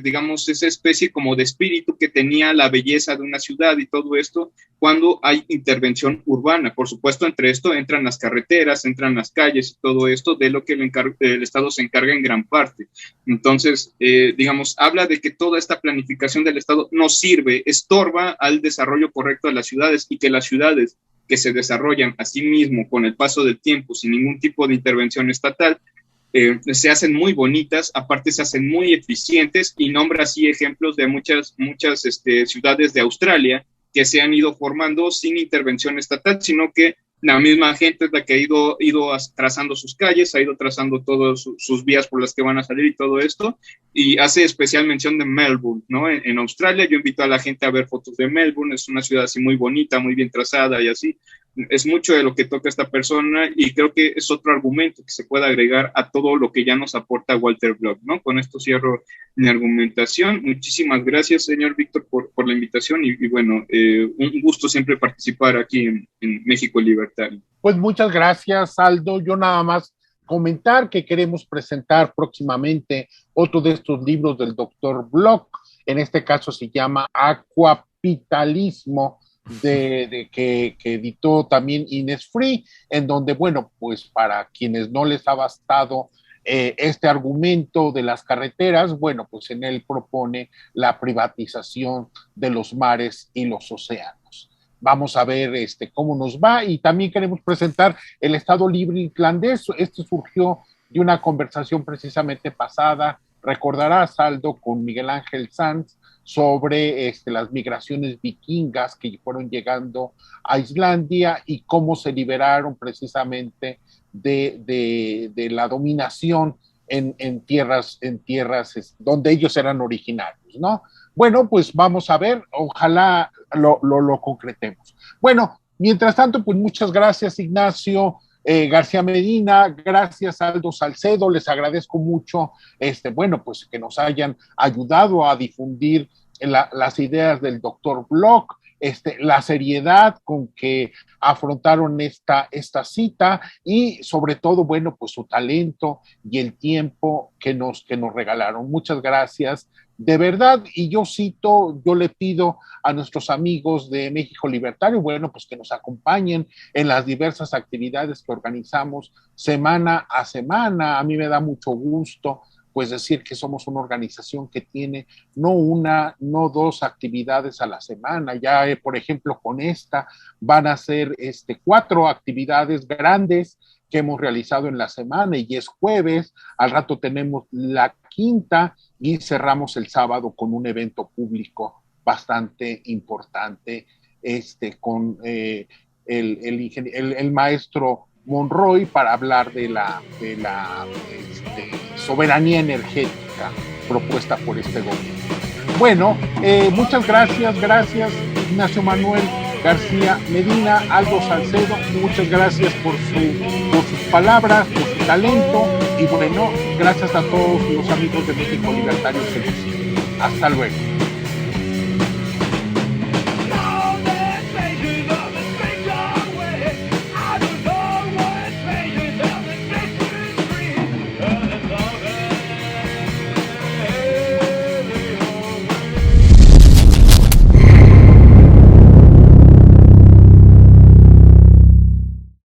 digamos, esa especie como de espíritu que tenía la belleza de una ciudad y todo esto cuando hay intervención urbana. Por supuesto, entre esto entran las carreteras, entran las calles y todo esto de lo que el Estado se encarga en gran parte. Entonces, digamos, habla de que toda esta planificación del Estado no sirve, estorba al desarrollo correcto de las ciudades y que las ciudades que se desarrollan a sí mismo con el paso del tiempo sin ningún tipo de intervención estatal, se hacen muy bonitas, aparte se hacen muy eficientes y nombra así ejemplos de muchas ciudades de Australia que se han ido formando sin intervención estatal, sino que la misma gente es la que ha ido trazando sus calles, ha ido trazando todas sus vías por las que van a salir y todo esto, y hace especial mención de Melbourne, ¿no? En Australia yo invito a la gente a ver fotos de Melbourne, es una ciudad así muy bonita, muy bien trazada y así. Es mucho de lo que toca esta persona y creo que es otro argumento que se puede agregar a todo lo que ya nos aporta Walter Block, ¿no? Con esto cierro mi argumentación. Muchísimas gracias, señor Víctor, por la invitación y bueno, un gusto siempre participar aquí en México Libertario. Pues muchas gracias, Aldo. Yo nada más comentar que queremos presentar próximamente otro de estos libros del doctor Block. En este caso se llama Aquapitalismo, que editó también Innisfree, en donde, bueno, pues para quienes no les ha bastado este argumento de las carreteras, bueno, pues en él propone la privatización de los mares y los océanos. Vamos a ver cómo nos va y también queremos presentar el Estado Libre Irlandés. Este surgió de una conversación precisamente pasada, recordarás, Aldo, con Miguel Ángel Sanz sobre las migraciones vikingas que fueron llegando a Islandia y cómo se liberaron precisamente de la dominación en tierras donde ellos eran originarios, ¿no? Bueno, pues vamos a ver, ojalá lo concretemos. Bueno, mientras tanto, pues muchas gracias, Ignacio García Medina, gracias Aldo Salcedo, les agradezco mucho, bueno, pues que nos hayan ayudado a difundir las ideas del doctor Bloch, la seriedad con que afrontaron esta cita y sobre todo, bueno, pues su talento y el tiempo que nos regalaron. Muchas gracias, de verdad, y yo le pido a nuestros amigos de México Libertario, bueno, pues que nos acompañen en las diversas actividades que organizamos semana a semana. A mí me da mucho gusto pues decir que somos una organización que tiene no una, no dos actividades a la semana. Ya, por ejemplo, con esta van a ser 4 actividades grandes que hemos realizado en la semana y es jueves. Al rato tenemos la quinta y cerramos el sábado con un evento público bastante importante con el maestro Monroy para hablar de la soberanía energética propuesta por este gobierno. Bueno, muchas gracias Ignacio Manuel García Medina, Aldo Salcedo, muchas gracias por sus palabras, por su talento y bueno, gracias a todos los amigos de México Libertario que nos siguen. Hasta luego.